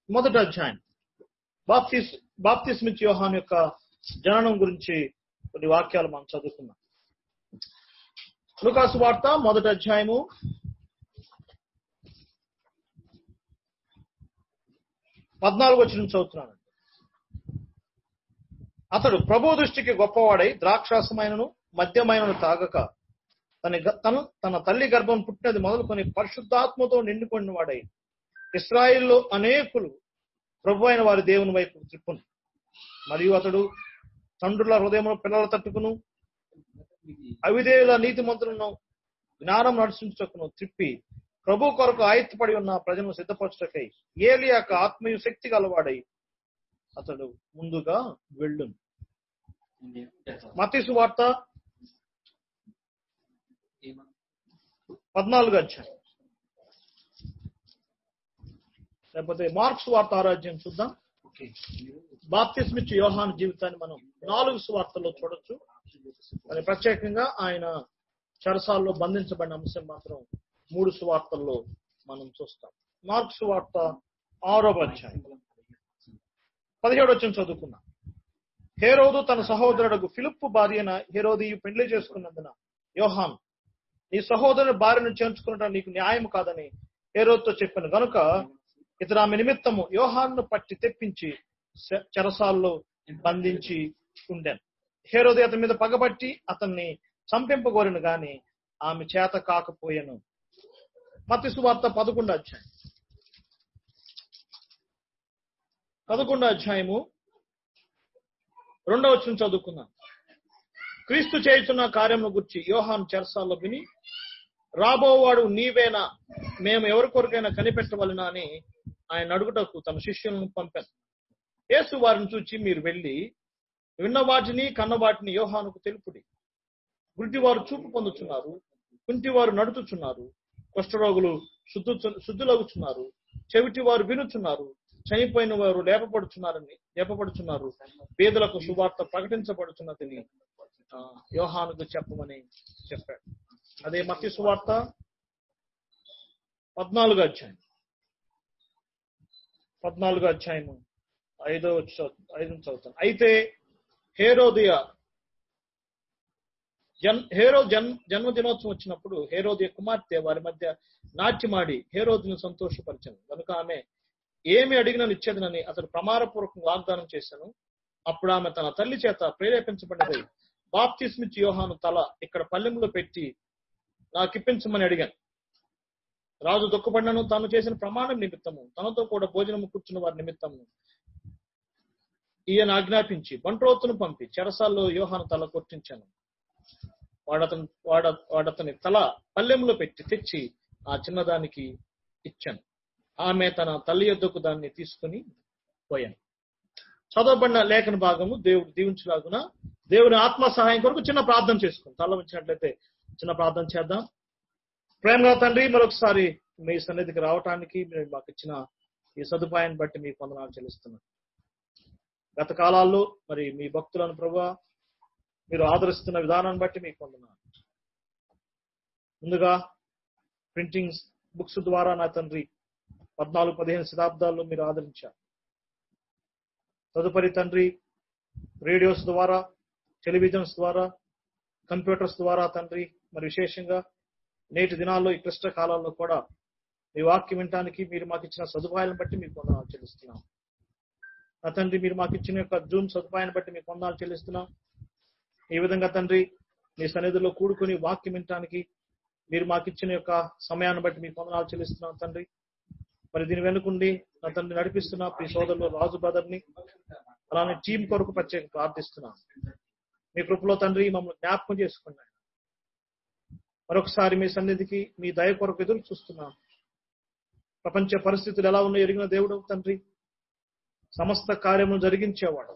మొదటి అధ్యాయం బాప్తిస్మిచ్చు యోహాను యొక్క జననం గురించి కొన్ని వాక్యాలు మనం చదువుకున్నాం. లూకా సువార్త మొదటి అధ్యాయము 14 వచనం చదువుతున్నాను. అతడు ప్రభు దృష్టికి గొప్పవాడై ద్రాక్షాసమైనను మద్యమైనను తాగక తన తల్లి గర్భం పుట్టినది మొదలుకొని పరిశుద్ధాత్మతో నిండుకున్న వాడై ఇశ్రాయేలులో అనేకులు ప్రభు అయిన వారి దేవుని వైపు త్రిప్పును. మరియు అతడు తండ్రుల హృదయంలో పిల్లల తట్టుకును అవిధేయుల నీతిమంతులను జ్ఞానం నడుచుటకును త్రిప్పి ప్రభు కొరకు ఆయత్తపడి ఉన్న ప్రజలను సిద్ధపరచుటకై ఏలియా యొక్క ఆత్మీయ శక్తి గలవాడై అతడు ముందుగా వెళ్ళును. మత్తయి సువార్త 14 అధ్యాయం, లేకపోతే మార్కు సువార్త 6 అధ్యాయం చూద్దాం. బాప్తిస్మిచ్చు యోహాను జీవితాన్ని మనం 4 సువార్తల్లో చూడొచ్చు. మరి ప్రత్యేకంగా ఆయన చెరసాల్లో బంధించబడిన అంశం మాత్రం 3 సువార్తల్లో మనం చూస్తాం. మార్కు సువార్త 6వ అధ్యాయం 17 వచనం చదువుకున్నాం. హేరోదు తన సహోదరుడు ఫిలిప్పు భార్య అయిన హేరోదియు పెళ్లి చేసుకున్నందున యోహాను, నీ సహోదరుని భార్యను చేర్చుకున్నట నీకు న్యాయం కాదని హేరోదుతో చెప్పాను గనుక ఇతడు ఆమె నిమిత్తము యోహాను పట్టి తెప్పించి చెరసాల్లో బంధించి ఉండెను. హేరోది అతని మీద పగబట్టి అతన్ని చంపింపగోరిను గాని ఆమె చేత కాకపోయాను. మత్తయి సువార్త 11వ అధ్యాయం 11వ అధ్యాయము 2వ వచనం చదువుకున్నాం. క్రీస్తు చేయుచున్న కార్యమును గురించి యోహాను చెరసాల్లో విని, రాబోవాడు నీవేనా, మేము ఎవరి కొరకైనా కనిపెట్టవలనా అని ఆయన అడుగుటకు తన శిష్యులను పంపాను. యేసు వారిని చూచి, మీరు వెళ్ళి విన్న వాటిని కన్న వాటిని యోహానుకు తెలుపుడి. గుడ్డివారు చూపు పొందుచున్నారు, కుంటివారు నడుచుచున్నారు, కుష్ఠరోగులు శుద్ధులగుచున్నారు, చెవిటి వారు వినుచున్నారు, చనిపోయిన వారు లేపబడుచున్నారు, పేదలకు సువార్త ప్రకటించబడుచున్నదని యోహానుకు చెప్పమని చెప్పాడు. అదే మత్తయి సువార్త 14వ అధ్యాయం 5వ చదువుతాను. అయితే హేరోదు జన్మదినోత్సవం వచ్చినప్పుడు హేరోదియ కుమార్తె వారి మధ్య నాట్యమాడి హేరోదును సంతోషపరిచాను కనుక ఆమె ఏమి అడిగినా ఇచ్చేదనని అతడు ప్రమాణపూర్వకంగా వాగ్దానం చేశాను. అప్పుడు ఆమె తన తల్లి చేత ప్రేరేపించబడినది బాప్తిస్మిచ్చు యోహాను తల ఇక్కడ పల్లెంలో పెట్టి నాకిప్పించమని అడిగాను. రాజు దుఃఖపడినను తాను చేసిన ప్రమాణం నిమిత్తము తనతో కూడా భోజనము కూర్చున్న వారి నిమిత్తము ఈయన ఆజ్ఞాపించి బంట్రోతును పంపి చెరసాల్లో యోహాను తల కొట్టించాను. వాడతని తల పల్లెంలో పెట్టి తెచ్చి ఆ చిన్నదానికి ఇచ్చాను. ఆమె తన తల్లి యొద్దకు దాన్ని తీసుకుని పోయాను. చదవబడిన లేఖన భాగము దేవుడు దీవించులాగున దేవుని ఆత్మ సహాయం కొరకు చిన్న ప్రార్థన చేసుకుని తల ఉంచినట్లయితే చిన్న ప్రార్థన చేద్దాం. ప్రేమగా తండ్రి, మరొకసారి మీ సన్నిధికి రావటానికి మీరు మాకు ఇచ్చిన ఈ సదుపాయాన్ని బట్టి మీకు వందనాలు చెల్లిస్తున్నాను. గత కాలాల్లో మరి మీ భక్తులను ప్రభువా మీరు ఆదరిస్తున్న విధానాన్ని బట్టి మీకు వందనాలు. ముందుగా ప్రింటింగ్ బుక్స్ ద్వారా నా తండ్రి 14-15 శతాబ్దాల్లో మీరు ఆదరించారు. తదుపరి తండ్రి రేడియోస్ ద్వారా, టెలివిజన్స్ ద్వారా, కంప్యూటర్స్ ద్వారా తండ్రి మరి విశేషంగా నేటి దినాల్లో ఈ క్లిష్ట కాలాల్లో కూడా మీ వాక్యం వినటానికి మీరు మాకు ఇచ్చిన సదుపాయాలను బట్టి మీకు వందనాలు చెల్లిస్తున్నాం. నా తండ్రి మీరు మాకు ఇచ్చిన యొక్క జూమ్ సదుపాయాన్ని బట్టి మీకు వందనాలు చెల్లిస్తున్నాం. ఈ విధంగా తండ్రి మీ సన్నిధిలో కూడుకొని వాక్యం వినటానికి మీరు మాకు ఇచ్చిన యొక్క సమయాన్ని బట్టి మీకు వందనాలు చెల్లిస్తున్నాం తండ్రి. మరి దీని వెనుకుండి నా తండ్రి నడిపిస్తున్న మీ సోదరులు రాజు బ్రదర్ని అలానే టీం కొరకు ప్రత్యేక ప్రార్థిస్తున్నాం. మీ కృపలో తండ్రి మమ్మల్ని జ్ఞాపకం చేసుకున్నాను. మరొకసారి మీ సన్నిధికి మీ దయ కొరకు ఎదురు చూస్తున్నాం. ప్రపంచ పరిస్థితులు ఎలా ఉన్నాయో ఎరిగిన దేవుడు తండ్రి, సమస్త కార్యములు జరిగించేవాడు.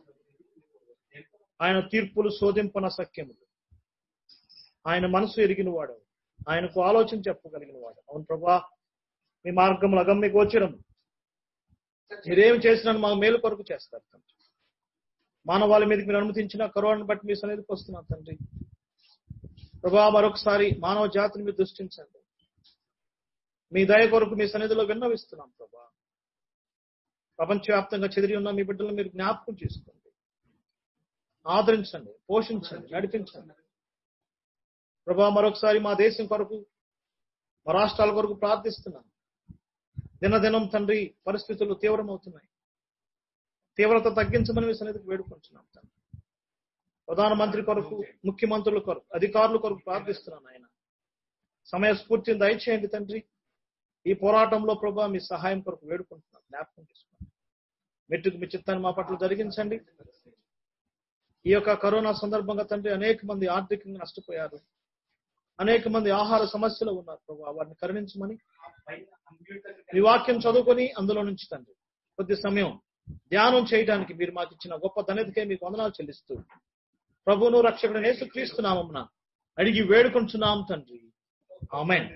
ఆయన తీర్పులు శోధింపన సఖ్యములు, ఆయన మనసు ఎరిగిన వాడు, ఆయనకు ఆలోచన చెప్పగలిగిన వాడు. అవును ప్రభా, మీ మార్గములు అగమ్య గోచరం. మీరేం చేసినా మా మేలు కొరకు చేస్తారు తండ్రి. మానవాళి మీదకి మీరు అనుమతించిన కరోనాను బట్టి మీ సన్నిధికి వస్తున్నాం తండ్రి. ప్రభా మరొకసారి మానవ జాతిని మీరు దృష్టించండి. మీ దయ కొరకు మీ సన్నిధిలో విన్నవిస్తున్నాం ప్రభా. ప్రపంచవ్యాప్తంగా చెదిరి ఉన్న మీ బిడ్డలను మీరు జ్ఞాపకం చేసుకోండి, ఆదరించండి, పోషించండి, నడిపించండి. ప్రభా, మరొకసారి మా దేశం కొరకు, మా రాష్ట్రాల కొరకు ప్రార్థిస్తున్నాను. దినదినం తండ్రి పరిస్థితులు తీవ్రమవుతున్నాయి. తీవ్రత తగ్గించమని మీ సన్నిధికి వేడుకుంటున్నాం తండ్రి. ప్రధానమంత్రి కొరకు, ముఖ్యమంత్రుల కొరకు, అధికారుల కొరకు ప్రార్థిస్తున్నాను ఆయన. సమయస్ఫూర్తిని దయచేయండి తండ్రి. ఈ పోరాటంలో ప్రభా మీ సహాయం కొరకు వేడుకుంటున్నాం, జ్ఞాపకం చేసుకోండి. మెట్టుకు మీ చిత్తాన్ని మా పట్ల జరిగించండి. ఈ యొక్క కరోనా సందర్భంగా తండ్రి అనేక మంది ఆర్థికంగా నష్టపోయారు, అనేక మంది ఆహార సమస్యలు ఉన్నారు ప్రభా, వారిని కరుణించమని మీ వాక్యం చదువుకొని అందులో నుంచి తండ్రి కొద్ది సమయం ధ్యానం చేయడానికి మీరు మాకు ఇచ్చిన గొప్ప ధన్యతకే మీకు వందనాలు చెల్లిస్తూ ప్రభువును రక్షకుడు యేసుక్రీస్తు నామమున అడిగి వేడుకుంటున్నాం తండ్రి, ఆమేన్.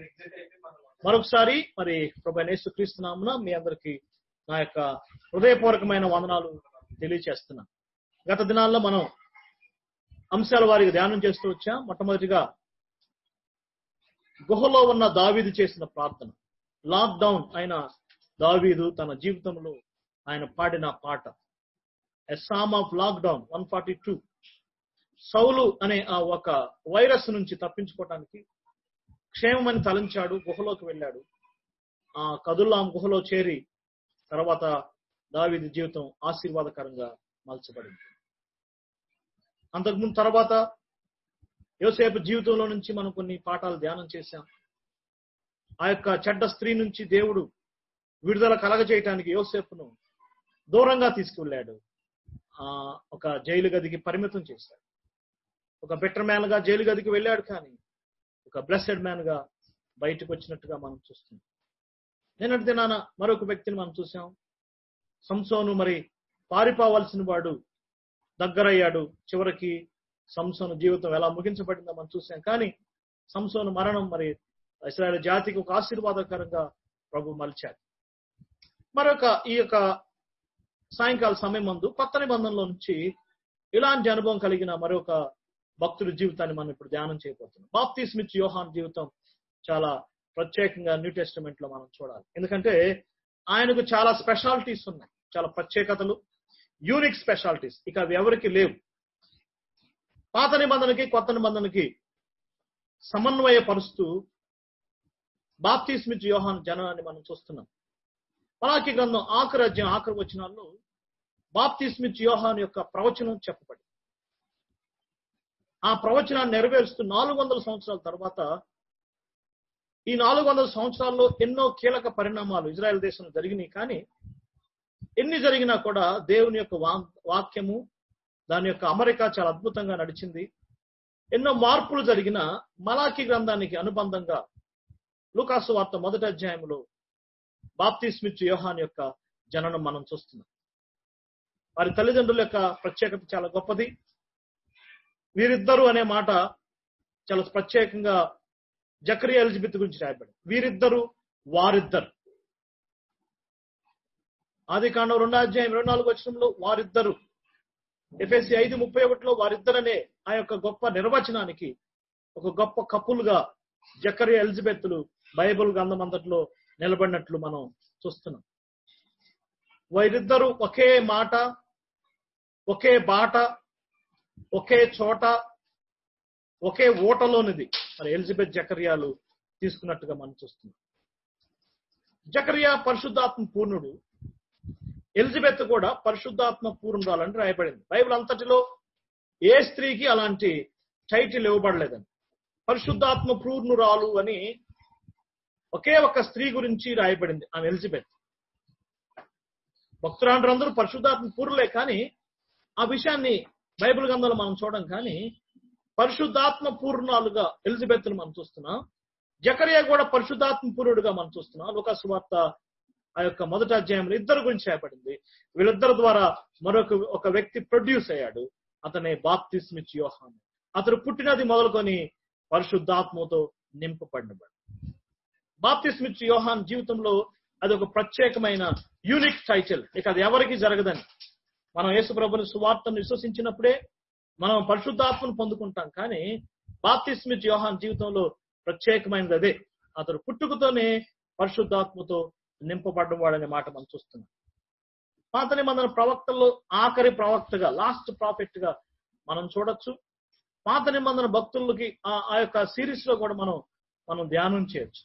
మరొకసారి మరి ప్రభు యేసుక్రీస్తు నామమున మీ అందరికీ నా యొక్క హృదయపూర్వకమైన వందనాలు తెలియజేస్తున్నాను. గత దినాల్లో మనం అంశాల వారికి ధ్యానం చేస్తూ వచ్చాం. మొట్టమొదటిగా గుహలో ఉన్న దావీదు చేసిన ప్రార్థన. లాక్డౌన్ అయిన దావీదు తన జీవితంలో ఆయన పాడిన పాట ఎ సామ్ ఆఫ్ లాక్డౌన్ 142. సౌలు అనే ఆ ఒక వైరస్ నుంచి తప్పించుకోవటానికి క్షేమమని తలంచాడు, గుహలోకి వెళ్ళాడు. ఆ కదుల్లాం గుహలో చేరి తర్వాత దావీదు జీవితం ఆశీర్వాదకరంగా మలచబడింది. అంతకుముందు తర్వాత యోసేపు జీవితంలో నుంచి మనం కొన్ని పాఠాలు ధ్యానం చేశాం. ఆ యొక్క చెడ్డ స్త్రీ నుంచి దేవుడు విడుదల కలగజేయటానికి యోసేపును దూరంగా తీసుకువెళ్ళాడు. ఒక జైలు గదికి పరిమితం చేశాడు. ఒక బెటర్ మ్యాన్ గా జైలు గదికి వెళ్ళాడు, కానీ ఒక బ్లెస్సెడ్ మ్యాన్ గా బయటకు వచ్చినట్టుగా మనం చూస్తున్నాం. నిన్నటి దినాన మరొక వ్యక్తిని మనం చూసాం. సంసోను మరి పారిపోవలసిన వాడు దగ్గరయ్యాడు. చివరికి సంసోను జీవితం ఎలా ముగించబడిందో మనం చూసాం. కానీ సంసోను మరణం మరి ఇశ్రాయేలు జాతికి ఒక ఆశీర్వాదకరంగా ప్రభు మలిచాడు. ఈ యొక్క సాయంకాల సమయం మందు కొత్త నిబంధనలో నుంచి ఇలాంటి అనుభవం కలిగిన మరొక భక్తుడి జీవితాన్ని మనం ఇప్పుడు ధ్యానం చేయబోతున్నాం. బాప్తిస్మిచ్చు యోహాను జీవితం చాలా ప్రత్యేకంగా న్యూ టెస్టిమెంట్ లో మనం చూడాలి. ఎందుకంటే ఆయనకు చాలా స్పెషాలిటీస్ ఉన్నాయి, చాలా ప్రత్యేకతలు, యూనిక్ స్పెషాలిటీస్. ఇక అవి ఎవరికి లేవు. పాత నిబంధనకి కొత్త నిబంధనకి సమన్వయపరుస్తూ బాప్తిస్మిచ్చు యోహాను జననాన్ని మనం చూస్తున్నాం. మలాకి గ్రంథం ఆఖరి అధ్యాయం ఆఖరి వచనాల్లో బాప్తిస్మిచ్చు యోహాను యొక్క ప్రవచనం చెప్పబడింది. ఆ ప్రవచనాన్ని నెరవేరుస్తూ 400 సంవత్సరాల తర్వాత ఈ 400 సంవత్సరాల్లో ఎన్నో కీలక పరిణామాలు ఇజ్రాయెల్ దేశంలో జరిగినాయి. కానీ ఎన్ని జరిగినా కూడా దేవుని యొక్క వాక్యము, దాని యొక్క అమరిక చాలా అద్భుతంగా నడిచింది. ఎన్నో మార్పులు జరిగిన మలాకి గ్రంథానికి అనుబంధంగా లూకాసు వార్త 1వ అధ్యాయంలో బాప్తిస్మిచ్చు యోహాను యొక్క జననం మనం చూస్తున్నాం. వారి తల్లిదండ్రుల యొక్క ప్రత్యేకత చాలా గొప్పది. వీరిద్దరు అనే మాట చాలా ప్రత్యేకంగా జకరియా ఎలిజబెత్ గురించి రాయబడింది. వీరిద్దరు, వారిద్దరు. ఆదికాండం 2వ అధ్యాయం 24వ వచనంలో వారిద్దరు, ఎఫెసీ 5:31లో వారిద్దరనే ఆ యొక్క గొప్ప నిర్వచనానికి ఒక గొప్ప కపుల్గా జకరియా ఎలిజబెత్లు బైబిల్ గ్రంథం అంతట్లో నిలబడినట్లు మనం చూస్తున్నాం. వారిద్దరూ ఒకే మాట, ఒకే బాట, ఒకే చోట, ఒకే ఓటలోనిది మరి ఎలిజబెత్ జకరియాలు తీసుకున్నట్టుగా మనం చూస్తున్నాం. జకరియా పరిశుద్ధాత్మ పూర్ణుడు, ఎలిజబెత్ కూడా పరిశుద్ధాత్మ పూర్ణురాలని రాయబడింది. బైబిల్ అంతటిలో ఏ స్త్రీకి అలాంటి టైటిల్ ఇవ్వబడలేదని. పరిశుద్ధాత్మ పూర్ణురాలు అని ఒకే ఒక స్త్రీ గురించి రాయబడింది, ఆమె ఎలిజబెత్. భక్తురాండ్రందరూ పరిశుద్ధాత్మ పూర్ణులే, కానీ ఆ విషయాన్ని బైబిల్ గ్రంథంలో మనం చూడం. కానీ పరిశుద్ధాత్మ పూర్ణాలుగా ఎలిజబెత్ను మనం చూస్తున్నాం. జకరియా కూడా పరిశుద్ధాత్మ పూర్ణుడుగా మనం చూస్తున్నాం. లూకాసు వార్త ఆ యొక్క 1వ అధ్యాయంలో ఇద్దరు గురించి రాయబడింది. వీళ్ళిద్దరి ద్వారా ఒక వ్యక్తి ప్రొడ్యూస్ అయ్యాడు. అతనే బాప్తిస్మిచ్చు యోహాను. అతడు పుట్టినది మొదలుకొని పరిశుద్ధాత్మతో నింపబడినవాడు. బాప్తిస్మిచ్చు యోహాను జీవితంలో అది ఒక ప్రత్యేకమైన యూనిక్ టైటిల్. ఇక అది ఎవరికి జరగదని. మనం యేసు ప్రభుని సువార్తను విశ్వసించినప్పుడే మనం పరిశుద్ధాత్మను పొందుకుంటాం. కానీ బాప్తిస్మిచ్చు యోహాను జీవితంలో ప్రత్యేకమైనది అదే. అతడు పుట్టుకతోనే పరిశుద్ధాత్మతో నింపబడ్డవాడనే మాట మనం చూస్తున్నాం. పాత నిబంధన ప్రవక్తల్లో ఆఖరి ప్రవక్తగా, లాస్ట్ ప్రాఫెట్ గా మనం చూడొచ్చు. పాత నిబంధన భక్తులకి ఆ యొక్క సిరీస్ లో కూడా మనం ధ్యానం చేయొచ్చు.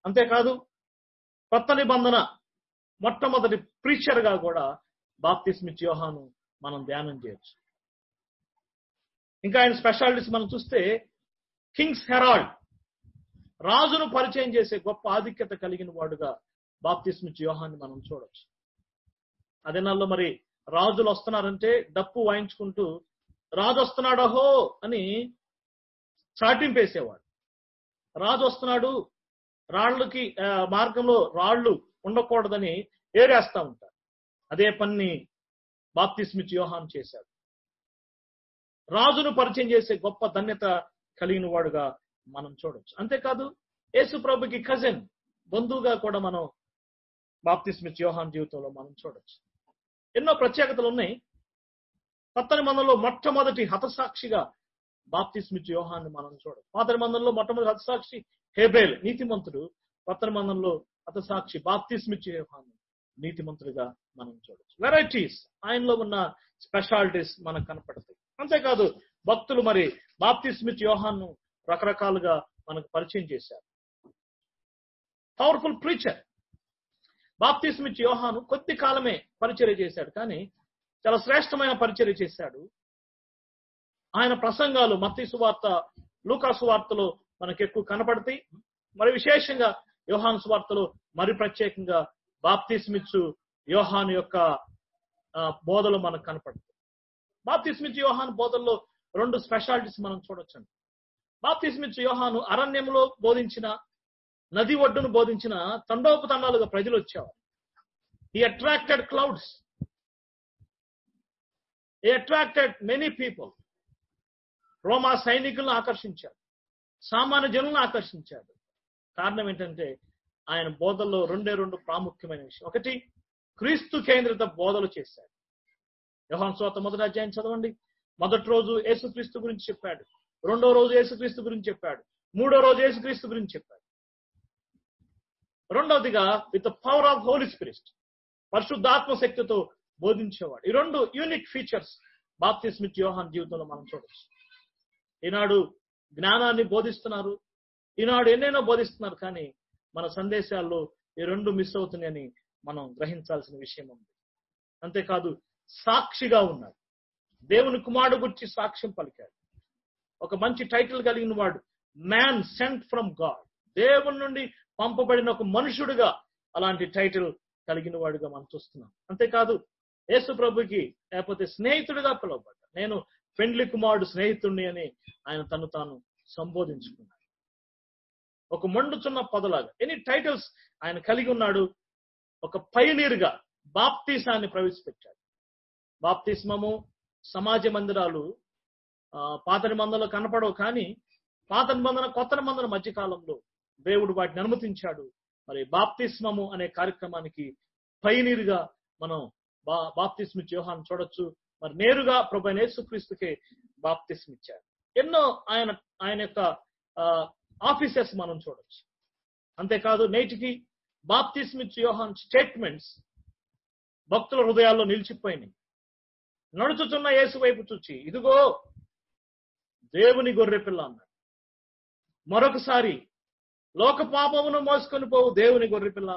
అంతేకాదు కొత్త నిబంధన మొట్టమొదటి ప్రీచర్ గా కూడా బాప్తిస్మిచ్చే యోహాను మనం ధ్యానం చేయొచ్చు. ఇంకా ఆయన స్పెషాలిటీస్ మనం చూస్తే కింగ్స్ హెరాల్డ్, రాజును పరిచయం చేసే గొప్ప ఆధిక్యత కలిగిన వాడుగా బాప్తిస్మిచ్చే యోహాన్ని మనం చూడొచ్చు. అదే నెలలో మరి రాజులు వస్తున్నారంటే డప్పు వాయించుకుంటూ రాజు వస్తున్నాడహో అని చాటింపేసేవాడు. రాజు వస్తున్నాడు, రాళ్ళకి మార్గంలో రాళ్ళు ఉండకూడదని ఏరేస్తా ఉంటారు. అదే పని బాప్తిస్మిచ్చే యోహాను చేశాడు. రాజును పరిచయం చేసే గొప్ప ధన్యత కలిగిన వాడుగా మనం చూడొచ్చు. అంతేకాదు యేసు ప్రభుకి కజిన్, బంధువుగా కూడా మనం బాప్తిస్మిచ్చే యోహాను జీవితంలో మనం చూడొచ్చు. ఎన్నో ప్రత్యేకతలు ఉన్నాయి. కొత్త నిబంధనలో మొట్టమొదటి హతసాక్షిగా బాప్తిస్మిచ్చే యోహాన్ని మనం చూడొచ్చు. పాత నిబంధనలో మొట్టమొదటి హతసాక్షి హేబేల్, నీతిమంతుడు. కొత్త నిబంధనలో హతసాక్షి బాప్తిస్మిచ్చే యోహాను, నీతిమంతుడిగా మనం చూడొచ్చు. వెరైటీస్, ఆయనలో ఉన్న స్పెషాలిటీస్ మనకు కనపడతాయి. అంతేకాదు భక్తులు మరి బాప్తిస్మిచ్చే యోహాను రకరకాలుగా మనకు పరిచయం చేశారు. Powerful preacher. బాప్తిస్మిచ్చే యోహాను కొద్ది కాలమే పరిచర్య చేశాడు, కానీ చాలా శ్రేష్టమైన పరిచర్య చేశాడు. ఆయన ప్రసంగాలు మత్తయి సువార్త, లూకా సువార్తలో మనకు ఎక్కువ కనపడతాయి. మరి విశేషంగా యోహాను సువార్తలో మరి ప్రత్యేకంగా బాప్తిస్మిచ్చు యోహాను యొక్క బోధలు మనకు కనపడతాయి. బాప్తిస్మిచ్చు యోహాను బోధల్లో 2 స్పెషాలిటీస్ మనం చూడొచ్చండి. బాప్తిస్మిచ్చు యోహాను అరణ్యంలో బోధించిన, నది ఒడ్డును బోధించిన తండోపతండాలుగా ప్రజలు వచ్చేవారు. He attracted crowds. He attracted many people. రోమా సైనికులను ఆకర్షించాడు, సామాన్య జనులను ఆకర్షించాడు. కారణం ఏంటంటే ఆయన బోధల్లో 2 ప్రాముఖ్యమైన విషయం. ఒకటి, క్రీస్తు కేంద్రిత బోధలు చేశాడు. యోహాను సువార్త 1వ అధ్యాయం చదవండి. మొదటి రోజు యేసుక్రీస్తు గురించి చెప్పాడు, 2వ రోజు యేసుక్రీస్తు గురించి చెప్పాడు, 3వ రోజు యేసుక్రీస్తు గురించి చెప్పాడు. రెండవదిగా with the power of Holy Spirit, పరిశుద్ధాత్మ శక్తితో బోధించేవాడు. ఈ 2 యూనిక్ ఫీచర్స్ బాప్తిస్మిచ్చే యోహాను జీవితంలో మనం చూడొచ్చు. ఈనాడు జ్ఞానాన్ని బోధిస్తున్నారు, ఈనాడు ఎన్నెన్నో బోధిస్తున్నారు, కానీ మన సందేశాల్లో ఈ 2 మిస్ అవుతున్నాయని మనం గ్రహించాల్సిన విషయం ఉంది. అంతేకాదు సాక్షిగా ఉన్నాడు. దేవుని కుమారుడు గురించి సాక్ష్యం పలికాడు. ఒక మంచి టైటిల్ కలిగిన వాడు, మ్యాన్ సెంట్ ఫ్రమ్ గాడ్, దేవుని నుండి పంపబడిన ఒక మనుషుడుగా అలాంటి టైటిల్ కలిగిన వాడుగా మనం చూస్తున్నాం. అంతేకాదు యేసు ప్రభుకి లేకపోతే స్నేహితుడిగా పిలువబడ్డాడు. నేను పెండ్లి కుమారుడు స్నేహితుడిని అని ఆయన తను తాను సంబోధించుకున్నాడు. ఒక మండుచున్న పొదలాగా ఎన్ని టైటిల్స్ ఆయన కలిగి ఉన్నాడు. ఒక పైనీర్గా బాప్తిసాన్ని ప్రవేశపెట్టాడు. బాప్తిస్మము, సమాజ మందిరాలు పాత నిబంధనలో కనపడవు, కానీ పాత నిబంధన కొత్త నిబంధన మధ్యకాలంలో దేవుడు వాటిని అనుమతించాడు. మరి బాప్తిస్మము అనే కార్యక్రమానికి పైనీరుగా మనం బాప్తిస్మిచ్చే యోహాను చూడొచ్చు. మరి నేరుగా ప్రభువైన యేసుక్రీస్తుకే బాప్తిస్మిచ్చాడు. ఎన్నో ఆయన యొక్క ఆఫీసెస్ మనం చూడొచ్చు. అంతేకాదు నేటికి బాప్తిస్మిచ్చే యోహాను స్టేట్మెంట్స్ భక్తుల హృదయాల్లో నిలిచిపోయినాయి. నడుచుచున్న యేసు వైపు చూచి, ఇదిగో దేవుని గొర్రెపిల్ల అన్నాడు. మరొకసారి లోక పాపమును మోసుకొని పోవు దేవుని గొర్రెపిల్ల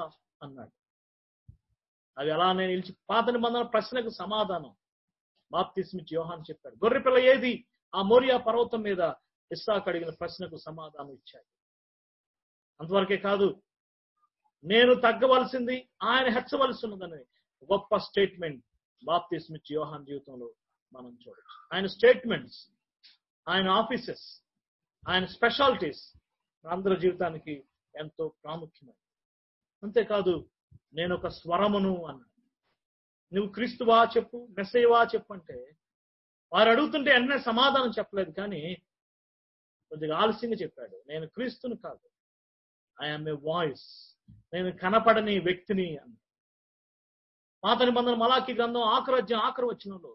అన్నాడు. అవి అలానే నిలిచి పాత నిబంధన ప్రశ్నకు సమాధానం బాప్తిస్మిచ్చే యోహాను చెప్పాడు. గొర్రెపిల్ల ఏది? ఆ మోరియా పర్వతం మీద ఇస్సాకు అడిగిన ప్రశ్నకు సమాధానం ఇచ్చాడు. అంతవరకే కాదు, నేను తగ్గవలసింది ఆయన హెచ్చవలసి ఉన్నదని గొప్ప స్టేట్మెంట్ బాప్తిస్మిచ్చే యోహాను జీవితంలో మనం చూడొచ్చు. ఆయన స్టేట్మెంట్స్, ఆయన ఆఫీసెస్, ఆయన స్పెషాలిటీస్ అందరి జీవితానికి ఎంతో ప్రాముఖ్యమైనది. అంతేకాదు నేను ఒక స్వరమును అన్నాడు. నువ్వు క్రీస్తువా చెప్పు, మెస్సయ్యవా చెప్పు అంటే వారు అడుగుతుంటే వెంటనే సమాధానం చెప్పలేదు, కానీ కొద్దిగా ఆలస్యంగా చెప్పాడు. నేను క్రీస్తుని కాదు, ఐఎమ్ ఏ వాయిస్, నేను కనపడని వ్యక్తిని అన్నాడు. పాత నిబంధన మలాకి గ్రంథం ఆఖరి వచనంలో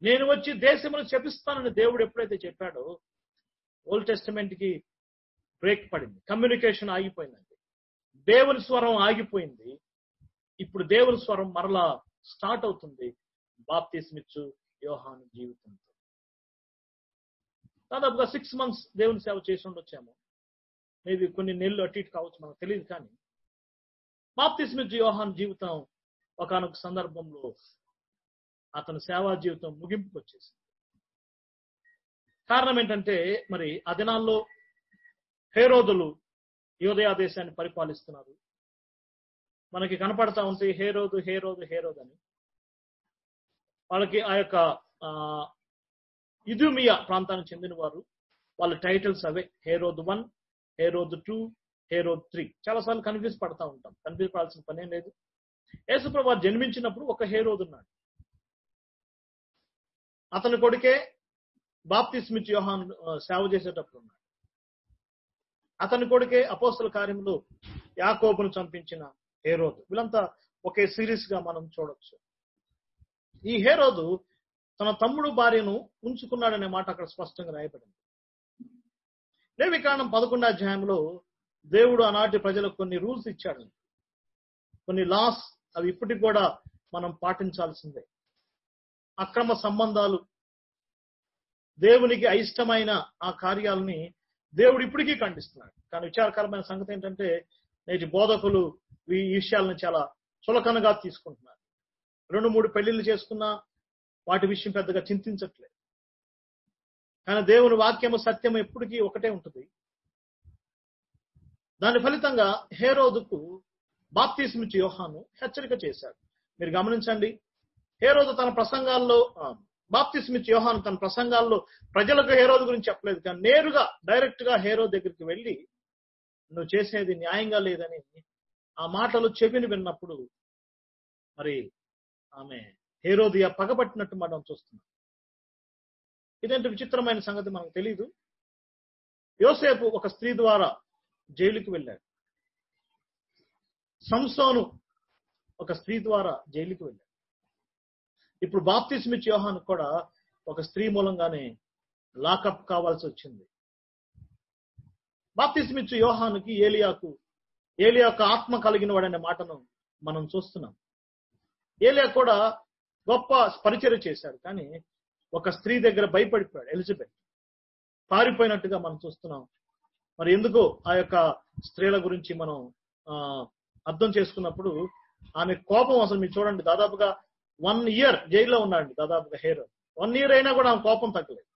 నేను వచ్చి దేశమును శపిస్తానని దేవుడు ఎప్పుడైతే చెప్పాడో ఓల్డ్ టెస్టమెంట్ కి బ్రేక్ పడింది, కమ్యూనికేషన్ ఆగిపోయిందండి. దేవుని స్వరం ఆగిపోయింది. ఇప్పుడు దేవుని స్వరం మరలా స్టార్ట్ అవుతుంది బాప్తిస్మిచ్చు యోహాను జీవితంతో. దాదాపుగా 6 months దేవుని సేవ చేసి ఉండొచ్చాము. మేబీ కొన్ని నెలలు అటు ఇటు కావచ్చు, మనకు తెలియదు. కానీ బాప్తిస్మిచ్చు యోహాను జీవితం ఒకానొక సందర్భంలో అతని సేవా జీవితం ముగింపుకు వచ్చేసింది. కారణం ఏంటంటే, మరి ఆ దినాల్లో హేరోదులు యూదయ దేశాన్ని పరిపాలిస్తున్నారు. మనకి కనపడతా ఉంటే హేరోదు హేరోదు హేరోదు అని. వాళ్ళకి ఆ యొక్క ఇదుమియా ప్రాంతానికి చెందిన వారు. వాళ్ళ టైటిల్స్ అవే, హేరోదు 1, హేరోదు 2, హేరోదు 3. చాలాసార్లు కన్ఫ్యూజ్ పడతా ఉంటాం. కన్ఫ్యూజ్ పడాల్సిన పనేం లేదు. యేసుప్రభు వారు జన్మించినప్పుడు ఒక హేరోదు ఉన్నాడు. అతని కొడుకే బాప్తిస్మిచ్చు యోహాను సేవ చేసేటప్పుడు ఉన్నాడు. అతని కొడుకే అపోస్తల కార్యములో యాకోబును చంపించిన హేరోదు. వీళ్ళంతా ఒకే సిరీస్ గా మనం చూడొచ్చు. ఈ హేరోదు తన తమ్ముడు భార్యను ఉంచుకున్నాడనే మాట అక్కడ స్పష్టంగా రాయబడింది. లేవికాండం 11వ అధ్యాయంలో దేవుడు ఆనాటి ప్రజలకు కొన్ని రూల్స్ ఇచ్చాడు, కొన్ని లాస్. అవి ఇప్పటికి కూడా మనం పాటించాల్సిందే. అక్రమ సంబంధాలు, దేవునికి అయిష్టమైన ఆ కార్యాలని దేవుడు ఇప్పటికీ ఖండిస్తున్నాడు. కానీ విచారకరమైన సంగతి ఏంటంటే, నేటి బోధకులు ఈ విషయాలను చాలా చులకనగా తీసుకుంటున్నారు. 2-3 పెళ్లిళ్ళు చేసుకున్నా వాటి విషయం పెద్దగా చింతించట్లేదు. కానీ దేవుని వాక్యము సత్యము ఎప్పటికీ ఒకటే ఉంటుంది. దాని ఫలితంగా హేరోదుకు బాప్తిస్మిచ్చు యోహాను హెచ్చరిక చేశాడు. మీరు గమనించండి, హేరోదు తన ప్రసంగాల్లో, బాప్తిస్మిచ్చు యోహాను తన ప్రసంగాల్లో ప్రజలకు హేరోదు గురించి చెప్పలేదు. కానీ నేరుగా డైరెక్ట్ గా హేరోదు దగ్గరికి వెళ్ళి, నువ్వు చేసేది న్యాయంగా లేదని ఆ మాటలు చెవిని విన్నప్పుడు మరి ఆమె హేరోదియా పగబట్టినట్టు మనం చూస్తున్నాం. ఇదేంటి విచిత్రమైన సంగతి మనకు తెలియదు. యోసేపు ఒక స్త్రీ ద్వారా జైలుకి వెళ్ళాడు. సంసోను ఒక స్త్రీ ద్వారా జైలుకి వెళ్ళాడు. ఇప్పుడు బాప్తిస్మిచ్చు యోహాను కూడా ఒక స్త్రీ మూలంగానే లాకప్ కావాల్సి వచ్చింది. బాప్తిస్మిచ్చు యోహానుకి ఏలియా యొక్క ఆత్మ కలిగిన వాడనే మాటను మనం చూస్తున్నాం. ఏలియా కూడా గొప్ప పరిచర్య చేశాడు. కానీ ఒక స్త్రీ దగ్గర భయపడిపోయాడు. ఎలిజబెత్ పారిపోయినట్టుగా మనం చూస్తున్నాం. మరి ఎందుకు ఆ యొక్క స్త్రీల గురించి మనం అర్థం చేసుకున్నప్పుడు, ఆమె కోపం అసలు మీరు చూడండి, దాదాపుగా 1 year జైల్లో ఉన్నాడు. దాదాపుగా హేరోదు 1 year అయినా కూడా ఆమె కోపం తగ్గలేదు.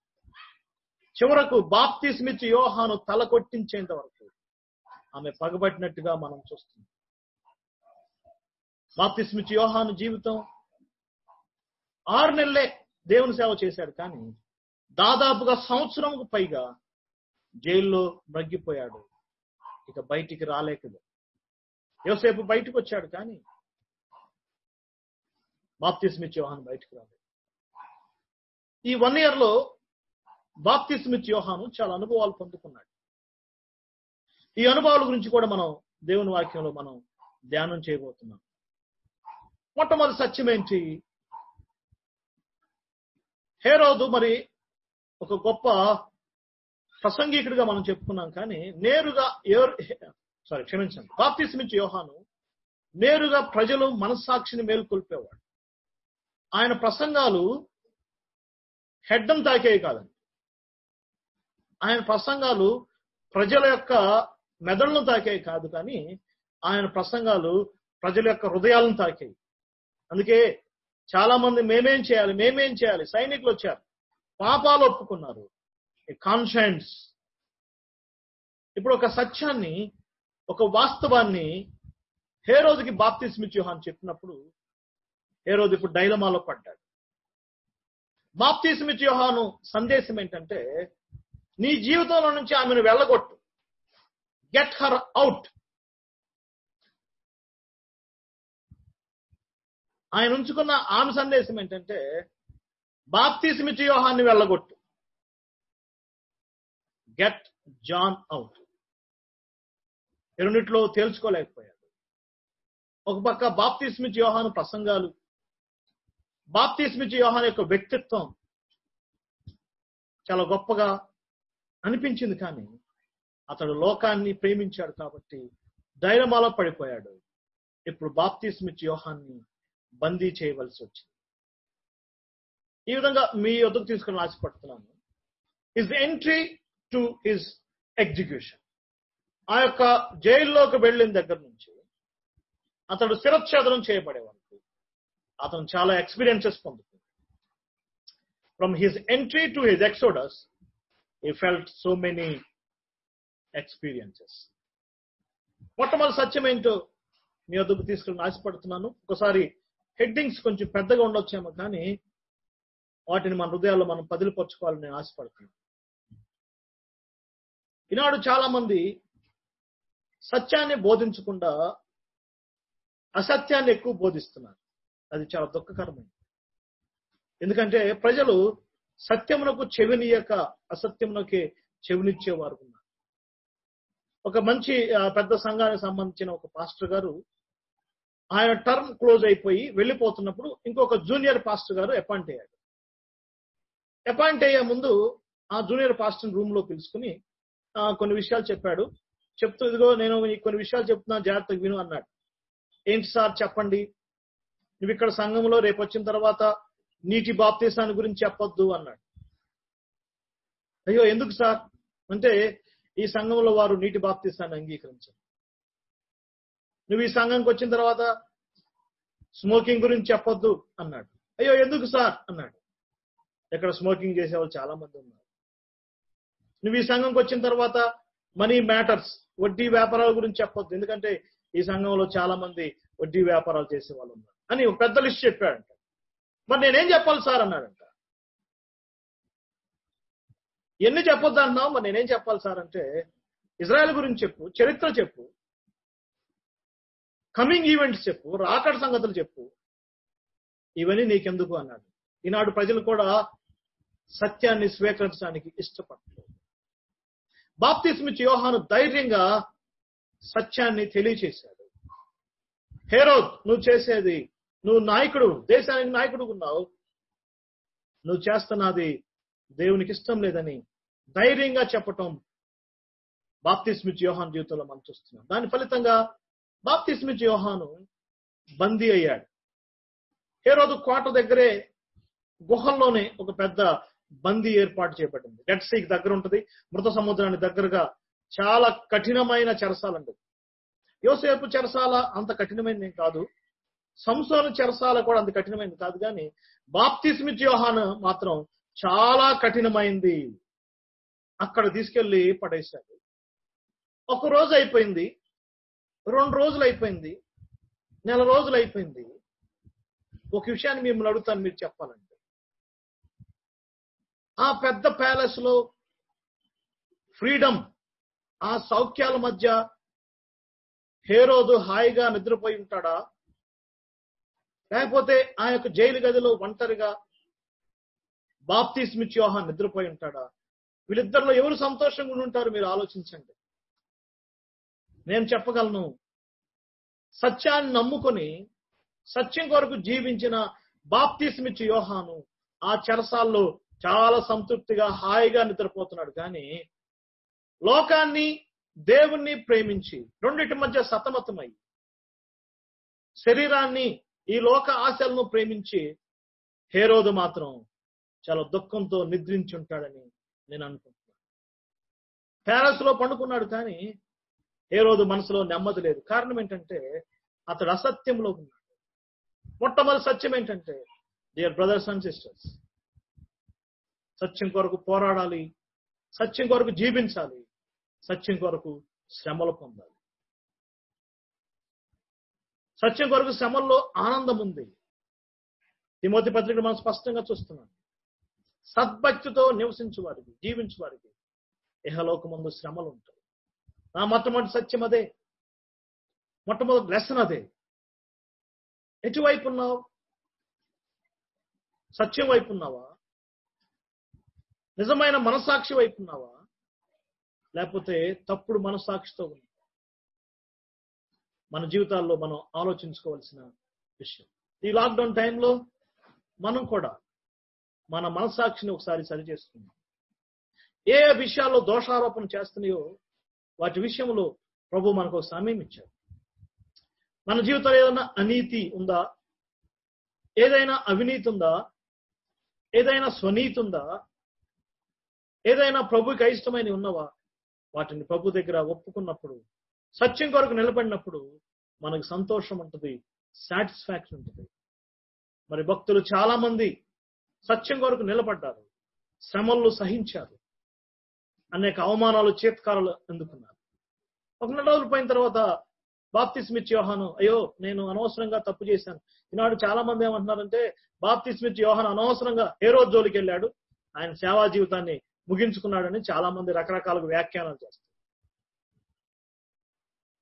చివరకు బాప్తిస్మిచ్చు యోహాను తల కొట్టించేంత వరకు ఆమె పగబట్టినట్టుగా మనం చూస్తున్నాం. బాప్తిస్మిచ్చు యోహాను జీవితం 6 నెలలే దేవుని సేవ చేశాడు. కానీ దాదాపుగా సంవత్సరంకు పైగా జైల్లో మగ్గిపోయాడు. ఇక బయటికి రాలేకదు. యోసేపు బయటకు వచ్చాడు, కానీ బాప్తిస్మిచ్చు యోహాను బయటకు రాలేదు. ఈ 1 year లో బాప్తిస్మిచ్చు యోహాను చాలా అనుభవాలు పొందుకున్నాడు. ఈ అనుభవాల గురించి కూడా మనం దేవుని వాక్యంలో మనం ధ్యానం చేయబోతున్నాం. మొట్టమొదటి సత్యం ఏంటి? హేరోదు మరి ఒక గొప్ప ప్రసంగికుడిగా మనం చెప్పుకున్నాం. కానీ నేరుగా బాప్తిస్మిచ్చు యోహాను నేరుగా ప్రజలు మనస్సాక్షిని మేల్కొల్పేవాడు. ఆయన ప్రసంగాలు హెడ్డం తాకేవి కాదండి. ఆయన ప్రసంగాలు ప్రజల యొక్క మెదడులను తాకేవి కాదు, కానీ ఆయన ప్రసంగాలు ప్రజల యొక్క హృదయాలను తాకేవి. అందుకే చాలా మంది మేమేం చేయాలి సైనికులు వచ్చారు, పాపాలు ఒప్పుకున్నారు, కాన్షియన్స్. ఇప్పుడు ఒక సత్యాన్ని, ఒక వాస్తవాన్ని హేరోదుకి బాప్తిస్మిచ్చు యోహాను చెప్పినప్పుడు హేరోదు ఇప్పుడు డైలమాలో పడ్డాడు. బాప్తిస్మిచ్చు యోహాను సందేశం ఏంటంటే, నీ జీవితంలో నుంచి ఆమెను వెళ్ళగొట్టు, గెట్ హర్ అవుట్. ఆయన ఉంచుకున్న ఆమె సందేశం ఏంటంటే, బాప్తిస్మిచ్చు యోహాన్ని వెళ్ళగొట్టు, గెట్ జాన్ అవుట్. రెండిట్లో తేల్చుకోలేకపోయాడు. ఒక పక్క బాప్తిస్మిచ్చు యోహాను ప్రసంగాలు, బాప్తిస్మిచ్చు యోహాను యొక్క వ్యక్తిత్వం చాలా గొప్పగా అనిపించింది. కానీ అతడు లోకాన్ని ప్రేమించాడు కాబట్టి డైలమాలో పడిపోయాడు. ఇప్పుడు బాప్తిస్మిచ్చు యోహాన్ని బందీ చేయవలసి వచ్చింది. ఈ విధంగా మీ వద్దకు తీసుకుని ఆశపడుతున్నాను. His entry to his execution, ఆ యొక్క జైల్లోకి వెళ్ళిన దగ్గర నుంచి అతడు శిరచ్ఛేదనం చేయబడే వరకు అతను చాలా ఎక్స్పీరియన్సెస్ పొందుతుంది. From his entry to his exodus he felt so many experiences. మొట్టమొదటి సత్యం ఏంటో మీ వద్దకు తీసుకుని ఆశపడుతున్నాను. ఒకసారి హెడ్డింగ్స్ కొంచెం పెద్దగా ఉండొచ్చేమో, కానీ వాటిని మన హృదయాల్లో మనం పదిలిపరుచుకోవాలని నేను ఆశపడుతున్నాను. ఈనాడు చాలా మంది సత్యాన్ని బోధించకుండా అసత్యాన్ని ఎక్కువ బోధిస్తున్నారు. అది చాలా దుఃఖకరమైనది. ఎందుకంటే ప్రజలు సత్యమునకు చెవినియక అసత్యమునకే చెవినిచ్చేవారు ఉన్నారు. ఒక మంచి పెద్ద సంఘానికి సంబంధించిన ఒక పాస్టర్ గారు ఆయన టర్మ్ క్లోజ్ అయిపోయి వెళ్ళిపోతున్నప్పుడు ఇంకొక జూనియర్ పాస్టర్ గారు అపాయింట్ అయ్యాడు. అపాయింట్ అయ్యే ముందు ఆ జూనియర్ పాస్టర్ రూమ్ లో పిలుచుకుని కొన్ని విషయాలు చెప్పాడు. చెప్తూ, ఇదిగో నేను కొన్ని విషయాలు చెప్తున్నా, జాగ్రత్తగా విను అన్నాడు. ఏంటి సార్ చెప్పండి. నువ్వు ఇక్కడ సంఘంలో రేపు వచ్చిన తర్వాత నీటి బాప్తీసాన్ని గురించి చెప్పొద్దు అన్నాడు. అయ్యో ఎందుకు సార్ అంటే, ఈ సంఘంలో వారు నీటి బాప్తీసాన్ని అంగీకరించారు. నువ్వు ఈ సంఘంకి వచ్చిన తర్వాత స్మోకింగ్ గురించి చెప్పొద్దు అన్నాడు. అయ్యో ఎందుకు సార్ అన్నాడు. ఇక్కడ స్మోకింగ్ చేసేవాళ్ళు చాలా మంది ఉన్నారు. నువ్వు ఈ సంఘంకి వచ్చిన తర్వాత మనీ మ్యాటర్స్, వడ్డీ వ్యాపారాల గురించి చెప్పొద్దు, ఎందుకంటే ఈ సంఘంలో చాలా మంది వడ్డీ వ్యాపారాలు చేసే వాళ్ళు ఉన్నారు అని ఒక పెద్ద లిస్ట్ చెప్పాడంట. మరి నేనేం చెప్పాలి సార్ అన్నాడంట. ఎన్ని చెప్పొద్దు అన్నావు, మరి నేనేం చెప్పాలి సార్ అంటే, ఇజ్రాయెల్ గురించి చెప్పు, చరిత్ర చెప్పు, కమింగ్ ఈవెంట్స్ చెప్పు, రాకడ సంగతులు చెప్పు, ఇవన్నీ నీకెందుకు అన్నాడు. ఈనాడు ప్రజలు కూడా సత్యాన్ని స్వీకరించడానికి ఇష్టపడలేదు. బాప్తిస్మిచ్చి యోహాను ధైర్యంగా సత్యాన్ని తెలియచేశాడు. హేరోద్, నువ్వు చేసేది, నువ్వు నాయకుడు, దేశానికి నాయకుడు ఉన్నావు, నువ్వు చేస్తున్నది దేవునికి ఇష్టం లేదని ధైర్యంగా చెప్పటం బాప్తిస్మిచ్చి యోహాను జీవితంలో మనం చూస్తున్నాం. దాని ఫలితంగా బాప్తిస్మిచ్చి యోహాను బందీ అయ్యాడు. హేరోదు కోట దగ్గరే గుహల్లోనే ఒక పెద్ద బందీ ఏర్పాటు చేయబడింది. డెడ్ సీకి దగ్గర ఉంటుంది, మృత సముద్రానికి దగ్గరగా చాలా కఠినమైన చెరసాలండి. యోసేపు చెరసాల అంత కఠినమైనది కాదు, సంసోను చెరసాల కూడా అంత కఠినమైనది కాదు, కానీ బాప్తిస్మిచ్చి యోహాను మాత్రం చాలా కఠినమైంది. అక్కడ తీసుకెళ్లి పడేశాడు. ఒక రోజు అయిపోయింది, 2 రోజులు అయిపోయింది, 1 నెల రోజులు అయిపోయింది. ఒక విషయాన్ని మిమ్మల్ని అడుగుతాను, మీరు చెప్పాలండి. ఆ పెద్ద ప్యాలెస్ లో ఫ్రీడమ్, ఆ సౌఖ్యాల మధ్య హేరోదు హాయిగా నిద్రపోయి ఉంటాడా, లేకపోతే ఆ యొక్క జైలు గదిలో ఒంటరిగా బాప్తిస్మిచ్చి యోహాను నిద్రపోయి ఉంటాడా? వీళ్ళిద్దరిలో ఎవరు సంతోషంగా ఉండి ఉంటారు? మీరు ఆలోచించండి. నేను చెప్పగలను, సత్యాన్ని నమ్ముకొని సత్యం కొరకు జీవించిన బాప్తిస్మిచ్చి యోహాను ఆ చెరసాల్లో చాలా సంతృప్తిగా హాయిగా నిద్రపోతున్నాడు. కానీ లోకాన్ని దేవుణ్ణి ప్రేమించి రెండిటి మధ్య సతమతమై శరీరాన్ని ఈ లోక ఆశలను ప్రేమించి హేరోదు మాత్రం చాలా దుఃఖంతో నిద్రించి ఉంటాడని నేను అనుకుంటున్నాను. ప్యాలెస్ లో పండుకున్నాడు, కానీ హేరోదు మనసులో నెమ్మది లేదు. కారణం ఏంటంటే అతడు అసత్యంలో ఉన్నాడు. మొట్టమొదటి సత్యం ఏంటంటే, డియర్ బ్రదర్స్ అండ్ సిస్టర్స్, సత్యం కొరకు పోరాడాలి, సత్యం కొరకు జీవించాలి, సత్యం కొరకు శ్రమలు పొందాలి. సత్యం కొరకు శ్రమల్లో ఆనందం ఉంది. తిమోతి పత్రిక మనం స్పష్టంగా చూస్తున్నాం. సద్భక్తితో నివసించు వారికి, జీవించు వారికి ఇహలోకమందు శ్రమలు ఉంటాయి. నా మొట్టమొదటి సత్యం అదే, మొట్టమొదటి లెసన్ అదే. ఎటువైపు ఉన్నావు? సత్యం వైపు ఉన్నావా? నిజమైన మనసాక్షి వైపు ఉన్నావా? లేకపోతే తప్పుడు మనసాక్షితో ఉన్నావా? మన జీవితాల్లో మనం ఆలోచించుకోవాల్సిన విషయం. ఈ లాక్డౌన్ టైంలో మనం కూడా మన మనసాక్షిని ఒకసారి సరిచేసుకుందాం. ఏ విషయాల్లో దోషారోపణ చేస్తున్నాయో వాటి విషయంలో ప్రభు మనకు సమయం ఇచ్చాడు. మన జీవితంలో ఏదైనా అనీతి ఉందా? ఏదైనా అవినీతి ఉందా, ఏదైనా స్వనీతి ఉందా, ఏదైనా ప్రభుకి అయిష్టమైన ఉన్నవా, వాటిని ప్రభు దగ్గర ఒప్పుకున్నప్పుడు, సత్యం కొరకు నిలబడినప్పుడు మనకు సంతోషం ఉంటుంది, సాటిస్ఫాక్షన్ ఉంటుంది. మరి భక్తులు చాలా మంది సత్యం కొరకు నిలబడ్డారు, శ్రమలు సహించారు, అనేక అవమానాలు చేత్కారాలు అందుకున్నారు. ఒక 2 రోజులు పోయిన తర్వాత బాప్తిస్మిచ్చి యోహాను, అయ్యో నేను అనవసరంగా తప్పు చేశాను. ఈనాడు చాలా మంది ఏమంటున్నారంటే బాప్తిస్మిచ్చి యోహాను అనవసరంగా హేరోదు జోలికి వెళ్ళాడు, ఆయన సేవా జీవితాన్ని ముగించుకున్నాడని చాలా మంది రకరకాలుగా వ్యాఖ్యానాలు చేస్తారు.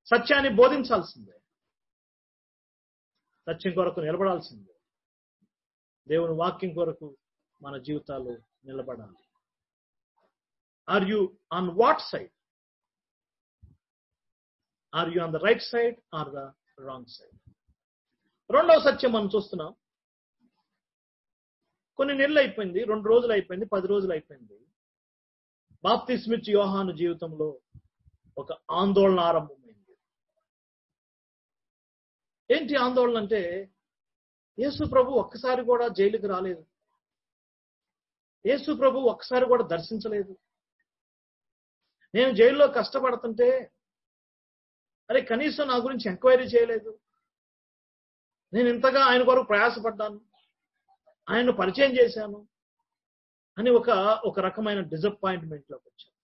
సత్యాన్ని బోధించాల్సిందే, సత్యం కొరకు నిలబడాల్సిందే, దేవుని వాక్యం కొరకు మన జీవితాలు నిలబడాలి. Are you on what side? Are you on the right side or the wrong side? రెండవ సత్యం మనం చూస్తున్నాం. కొన్ని నెలలు అయిపోయింది, 2 రోజులు అయిపోయింది, 10 రోజులు అయిపోయింది. బాప్తిస్మిచ్చి యోహాను జీవితంలో ఒక ఆందోళన ఆరంభమైంది. ఏంటి ఆందోళన అంటే, యేసు ప్రభు ఒక్కసారి కూడా జైలుకి రాలేదు, యేసు ప్రభు ఒక్కసారి కూడా దర్శించలేదు. నేను జైల్లో కష్టపడుతుంటే అరే కనీసం నా గురించి ఎంక్వైరీ చేయలేదు. నేను ఇంతగా ఆయన కొరకు ప్రయాసపడ్డాను, ఆయన్ను పరిచయం చేశాను అని ఒక రకమైన డిసప్పాయింట్మెంట్ లోకి వచ్చాను.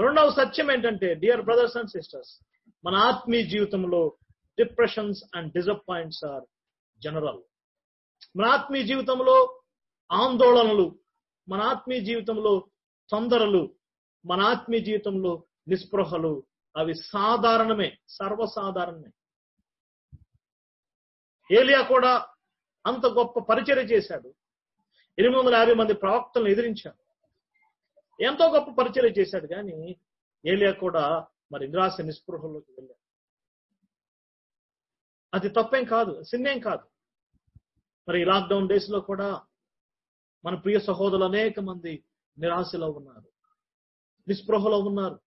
రెండవ సత్యం ఏంటంటే, డియర్ బ్రదర్స్ అండ్ సిస్టర్స్, మన ఆత్మీయ జీవితంలో depressions and disappoints are general. మన ఆత్మీయ జీవితంలో ఆందోళనలు, మన ఆత్మీయ జీవితంలో తొందరలు, మన ఆత్మీయ జీవితంలో నిస్పృహలు, అవి సాధారణమే, సర్వసాధారణమే. ఏలియా కూడా అంత గొప్ప పరిచర్య చేశాడు, 850 మంది ప్రవక్తలను ఎదిరించాడు, ఎంతో గొప్ప పరిచర్య చేశాడు. కానీ ఏలియా కూడా మరి నిరాశ నిస్పృహలోకి వెళ్ళాడు. అది తప్పేం కాదు, సిన్నేం కాదు. మరి లాక్డౌన్ డేస్ లో కూడా మన ప్రియ సహోదరులు అనేక మంది నిరాశలో ఉన్నారు, నిస్పృహలో ఉన్నారు.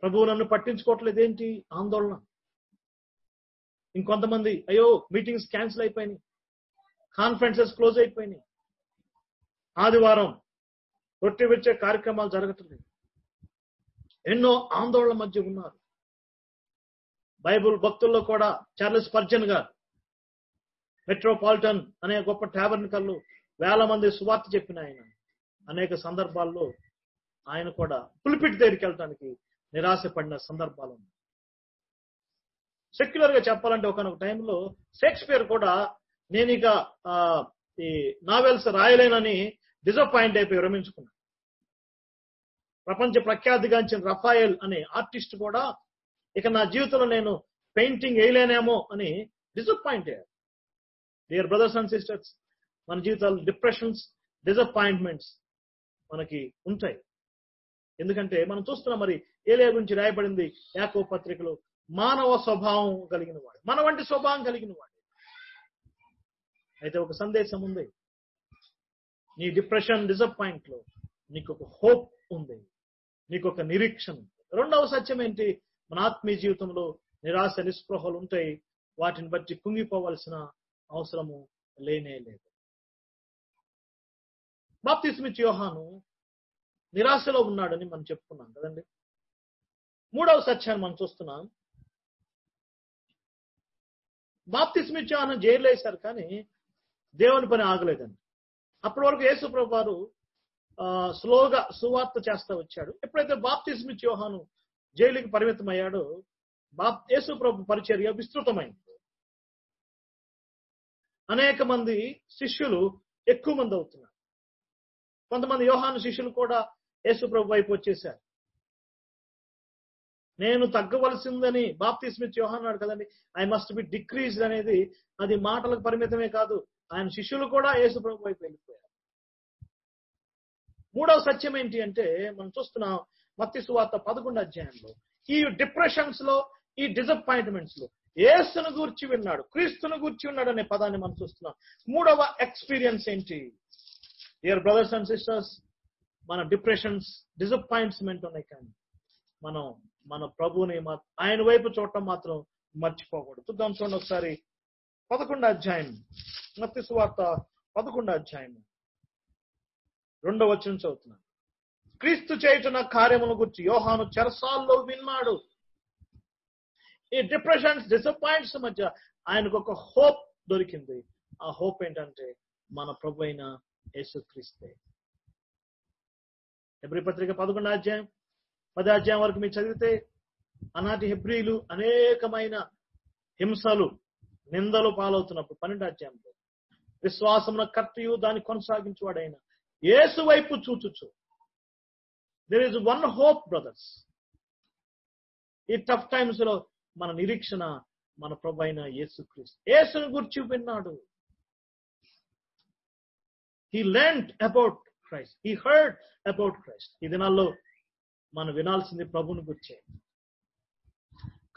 ప్రభువు నన్ను పట్టించుకోవట్లేదు ఏంటి ఆందోళన. ఇంకొంతమంది అయ్యో మీటింగ్స్ క్యాన్సిల్ అయిపోయినాయి, కాన్ఫరెన్సెస్ క్లోజ్ అయిపోయినాయి, ఆదివారం రొట్టె విరిచే కార్యక్రమాలు జరగట్లేదు. ఎన్నో ఆందోళన మధ్య ఉన్నారు. బైబుల్ భక్తుల్లో కూడా చార్లెస్ స్పర్జన్ గారు మెట్రోపాలిటన్ అనే గొప్ప టాబర్నికల్లో 1000 మంది సువార్త చెప్పిన ఆయన అనేక సందర్భాల్లో ఆయన కూడా పులిపిట్ దగ్గరికి వెళ్ళటానికి నిరాశపడిన సందర్భాలు ఉన్నాయి. సెక్యులర్ గా చెప్పాలంటే ఒకనొక టైంలో షేక్స్పియర్ కూడా నేను ఇక ఈ నావెల్స్ రాయలేనని డిసప్పాయింట్ అయిపోయి విరమించుకున్నాను. ప్రపంచ ప్రఖ్యాతిగాంచిన రఫాయల్ అనే ఆర్టిస్ట్ కూడా ఇక నా జీవితంలో నేను పెయింటింగ్ వేయలేనేమో అని డిసప్పాయింట్ అయ్యారు. డియర్ బ్రదర్స్ అండ్ సిస్టర్స్, మన జీవితాల్లో డిప్రెషన్స్, డిసప్పాయింట్మెంట్స్ మనకి ఉంటాయి. ఎందుకంటే మనం చూస్తున్నాం, మరి ఏలియా గురించి రాయబడింది యాకోబు పత్రికలో, మానవ స్వభావం కలిగిన వాడు, మన వంటి స్వభావం కలిగిన వాడు. అయితే ఒక సందేశం ఉంది, నీ డిప్రెషన్ డిసప్పాయింట్ లో నీకు ఒక హోప్ ఉంది, నీకు ఒక నిరీక్షణ ఉంది. రెండవ సత్యం ఏంటి? మన ఆత్మీయ జీవితంలో నిరాశ నిస్పృహలు ఉంటాయి, వాటిని బట్టి కుంగిపోవలసిన అవసరము లేనే లేదు. బాప్తిస్మిచ్చి యోహాను నిరాశలో ఉన్నాడని మనం చెప్పుకున్నాం కదండి. మూడవ సత్యాన్ని మనం చూస్తున్నాం. బాప్తిస్మిచ్చి యోహాను జైలు వేశారు, కానీ దేవుని పని ఆగలేదండి. అప్పటి వరకు యేసు ప్రభు వారు స్లోగా సువార్త చేస్తా వచ్చాడు. ఎప్పుడైతే బాప్తిస్మిచ్చి యోహాను జైలుకి పరిమితం అయ్యాడో యేసు ప్రభు పరిచర్య విస్తృతమైంది. అనేక మంది శిష్యులు ఎక్కువ మంది అవుతున్నారు. కొంతమంది యోహాను శిష్యులు కూడా యేసు ప్రభు వైపు వచ్చేశారు. నేను తగ్గవలసిందని బాప్తిస్మిచ్చి యోహాను అన్నాడు కదండి, ఐ మస్ట్ బి డిక్రీజ్డ్ అనేది అది మాటలకు పరిమితమే కాదు, ఆయన శిష్యులు కూడా యేసు ప్రభు వైపు వెళ్ళిపోయారు. మూడవ సత్యం ఏంటి అంటే, మనం చూస్తున్నాం మత్తయి సువార్త 11వ అధ్యాయంలో ఈ డిప్రెషన్స్ లో, ఈ డిసప్పాయింట్మెంట్స్ లో యేసును గూర్చి విన్నాడు, క్రీస్తును గూర్చి ఉన్నాడు అనే పదాన్ని మనం చూస్తున్నాం. మూడవ ఎక్స్పీరియన్స్ ఏంటి? డియర్ బ్రదర్స్ అండ్ సిస్టర్స్, మన డిప్రెషన్స్, డిసప్పాయింట్మెంట్ ఉన్నాయి, కానీ మనం మన ప్రభువుని ఆయన వైపు చూడటం మాత్రం మర్చిపోకూడదు. చూద్దాం, చూడండి ఒకసారి 11వ అధ్యాయం, మత్తయి సువార్త 11వ అధ్యాయం 2వ వచనం చదువుతున్నాను. క్రీస్తు చేయుచున్న కార్యముల గురించి యోహాను చెరసాల్లో విన్నాడు. ఈ డిప్రెషన్స్, డిసప్పాయింట్స్ మధ్య ఆయనకు ఒక హోప్ దొరికింది. ఆ హోప్ ఏంటంటే మన ప్రభు అయిన యేసుక్రీస్తే. హెబ్రీ పత్రిక 11వ అధ్యాయం 10వ అధ్యాయం వరకు మీరు చదివితే ఆనాటి హెబ్రీలు అనేకమైన హింసలు, నిందలు పాలవుతున్నప్పుడు 12వ అధ్యాయంలో విశ్వాసమున కర్తయు దాన్ని కొనసాగించువాడైన యేసు వైపు చూచుచు, there is one hope brothers. ఈ టఫ్ టైమ్స్ లో మన నిరీక్షణ మన ప్రభు అయిన యేసుక్రీస్తు. యేసుని గురించి విన్నాడు. He learned about Christ. He heard about Christ. ఈ దినాల్లో మనం వినాల్సింది ప్రభుని గురించే.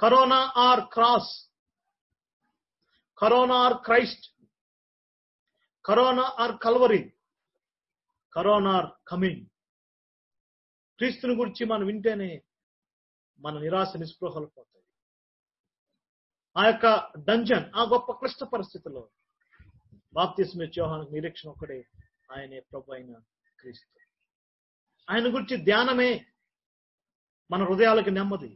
Corona or cross, corona or Christ, corona or Calvary, corona or coming. క్రీస్తుని గురించి మనం వింటేనే మన నిరాశ నిస్పృహలు పోతాయి. ఆ యొక్క డంజన్, ఆ గొప్ప క్లిష్ట పరిస్థితుల్లో బాప్తిస్మ యోహాను నిరీక్షణ ఒక్కడే, ఆయనే ప్రభు అయిన క్రీస్తు. ఆయన గురించి ధ్యానమే మన హృదయాలకు నెమ్మది.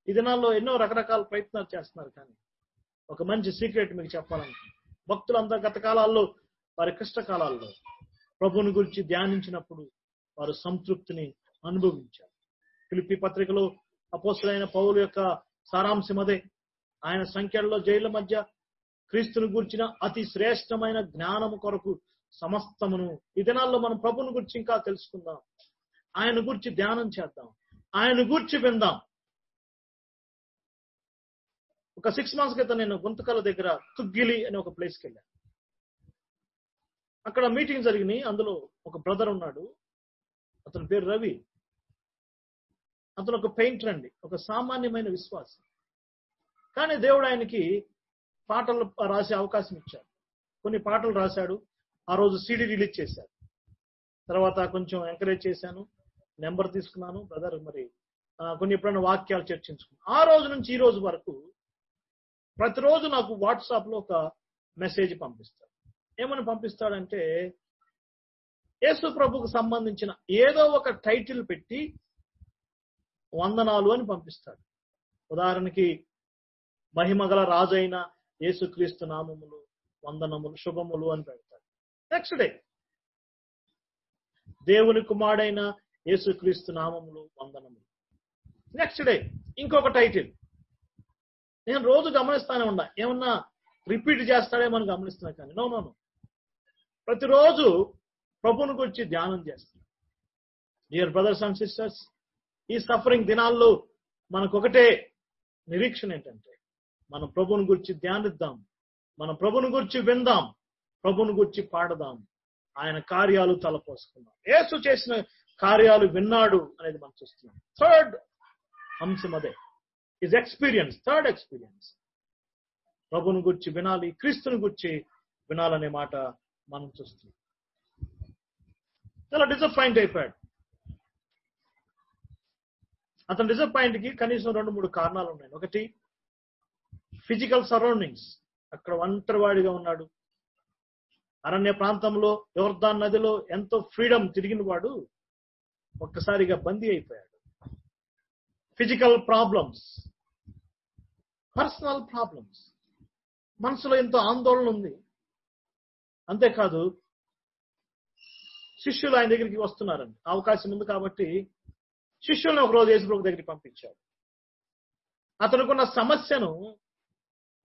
ఈ దినాల్లో ఎన్నో రకరకాల ప్రయత్నాలు చేస్తున్నారు, కానీ ఒక మంచి సీక్రెట్ మీకు చెప్పాలనుకుంటున్నాను. భక్తులంతా గత కాలాల్లో, వారి క్లిష్ట కాలాల్లో ప్రభుని గురించి ధ్యానించినప్పుడు వారు సంతృప్తిని అనుభవించారు. ఫిలిప్పీ పత్రికలో అపోస్తలుడైన పౌలు యొక్క సారాంశం అదే. ఆయన సంఖ్యల్లో జైళ్ల మధ్య క్రీస్తుని గురించిన అతి శ్రేష్టమైన జ్ఞానము కొరకు సమస్తమును. ఈ దినాల్లో మనం ప్రభుని గురించి ఇంకా తెలుసుకుందాం, ఆయన గురించి ధ్యానం చేద్దాం, ఆయన గురించి విందాం. ఒక 6 months క్రితం నేను గుంతకల దగ్గర తుగ్గిలి అనే ఒక ప్లేస్కి వెళ్ళాను. అక్కడ మీటింగ్ జరిగినాయి. అందులో ఒక బ్రదర్ ఉన్నాడు, అతని పేరు రవి. అతను ఒక పెయింటర్ అండి, ఒక సామాన్యమైన విశ్వాసం. కానీ దేవుడు ఆయనకి పాటలు రాసే అవకాశం ఇచ్చాడు. కొన్ని పాటలు రాశాడు. ఆ రోజు సీడీ రిలీజ్ చేశాడు. తర్వాత కొంచెం ఎంకరేజ్ చేశాను, నెంబర్ తీసుకున్నాను. బ్రదర్ మరి కొన్ని ఎప్పుడైనా వాక్యాలు చర్చించుకున్నాను. ఆ రోజు నుంచి ఈ రోజు వరకు ప్రతిరోజు నాకు వాట్సాప్ లో ఒక మెసేజ్ పంపిస్తాడు. ఏమని పంపిస్తాడంటే, యేసు ప్రభుకు సంబంధించిన ఏదో ఒక టైటిల్ పెట్టి వందనాలు అని పంపిస్తాడు. ఉదాహరణకి మహిమగల రాజైన యేసుక్రీస్తు నామములు వందనములు శుభములు అని పెడతాడు. నెక్స్ట్ డే దేవుని కుమారుడైన యేసుక్రీస్తు నామములు వందనములు. నెక్స్ట్ డే ఇంకొక టైటిల్. నేను రోజు గమనిస్తానే ఉన్నా, ఏమన్నా రిపీట్ చేస్తాడేమని గమనిస్తున్నా, కానీ నో, ప్రతిరోజు ప్రభుని గురించి ధ్యానం చేస్తాను. డియర్ బ్రదర్స్ అండ్ సిస్టర్స్, ఈ సఫరింగ్ దినాల్లో మనకు ఒకటే నిరీక్షణ ఏంటంటే, మనం ప్రభుని గురించి ధ్యానిద్దాం, మనం ప్రభుని గురించి విందాం, ప్రభుని గురించి పాడదాం, ఆయన కార్యాలు తలపోసుకుందాం. యేసు చేసిన కార్యాలు విన్నాడు అనేది మనం చూస్తున్నాం. థర్డ్ అంశం అదే, ఇస్ ఎక్స్పీరియన్స్. థర్డ్ ఎక్స్పీరియన్స్, ప్రభుని గురించి వినాలి, క్రీస్తుని గురించి వినాలనే మాట మనం చూస్తున్నాం. చాలా డిసప్పాయింట్ అయిపోయాడు. అతను డిసప్పాయింట్ కి కనీసం 2-3 కారణాలు ఉన్నాయి. ఒకటి, ఫిజికల్ సరౌండింగ్స్. అక్కడ ఒంటరివాడిగా ఉన్నాడు. అరణ్య ప్రాంతంలో యోర్దాన్ నదిలో ఎంతో ఫ్రీడమ్ తిరిగిన వాడు ఒక్కసారిగా బందీ అయిపోయాడు. ఫిజికల్ ప్రాబ్లమ్స్, పర్సనల్ ప్రాబ్లమ్స్, మనసులో ఎంతో ఆందోళన ఉంది. అంతేకాదు, శిష్యులు ఆయన దగ్గరికి వస్తున్నారండి, అవకాశం ఉంది కాబట్టి శిష్యుల్ని ఒకరోజు యేసుప్రభు దగ్గరికి పంపించాడు. అతనుకున్న సమస్యను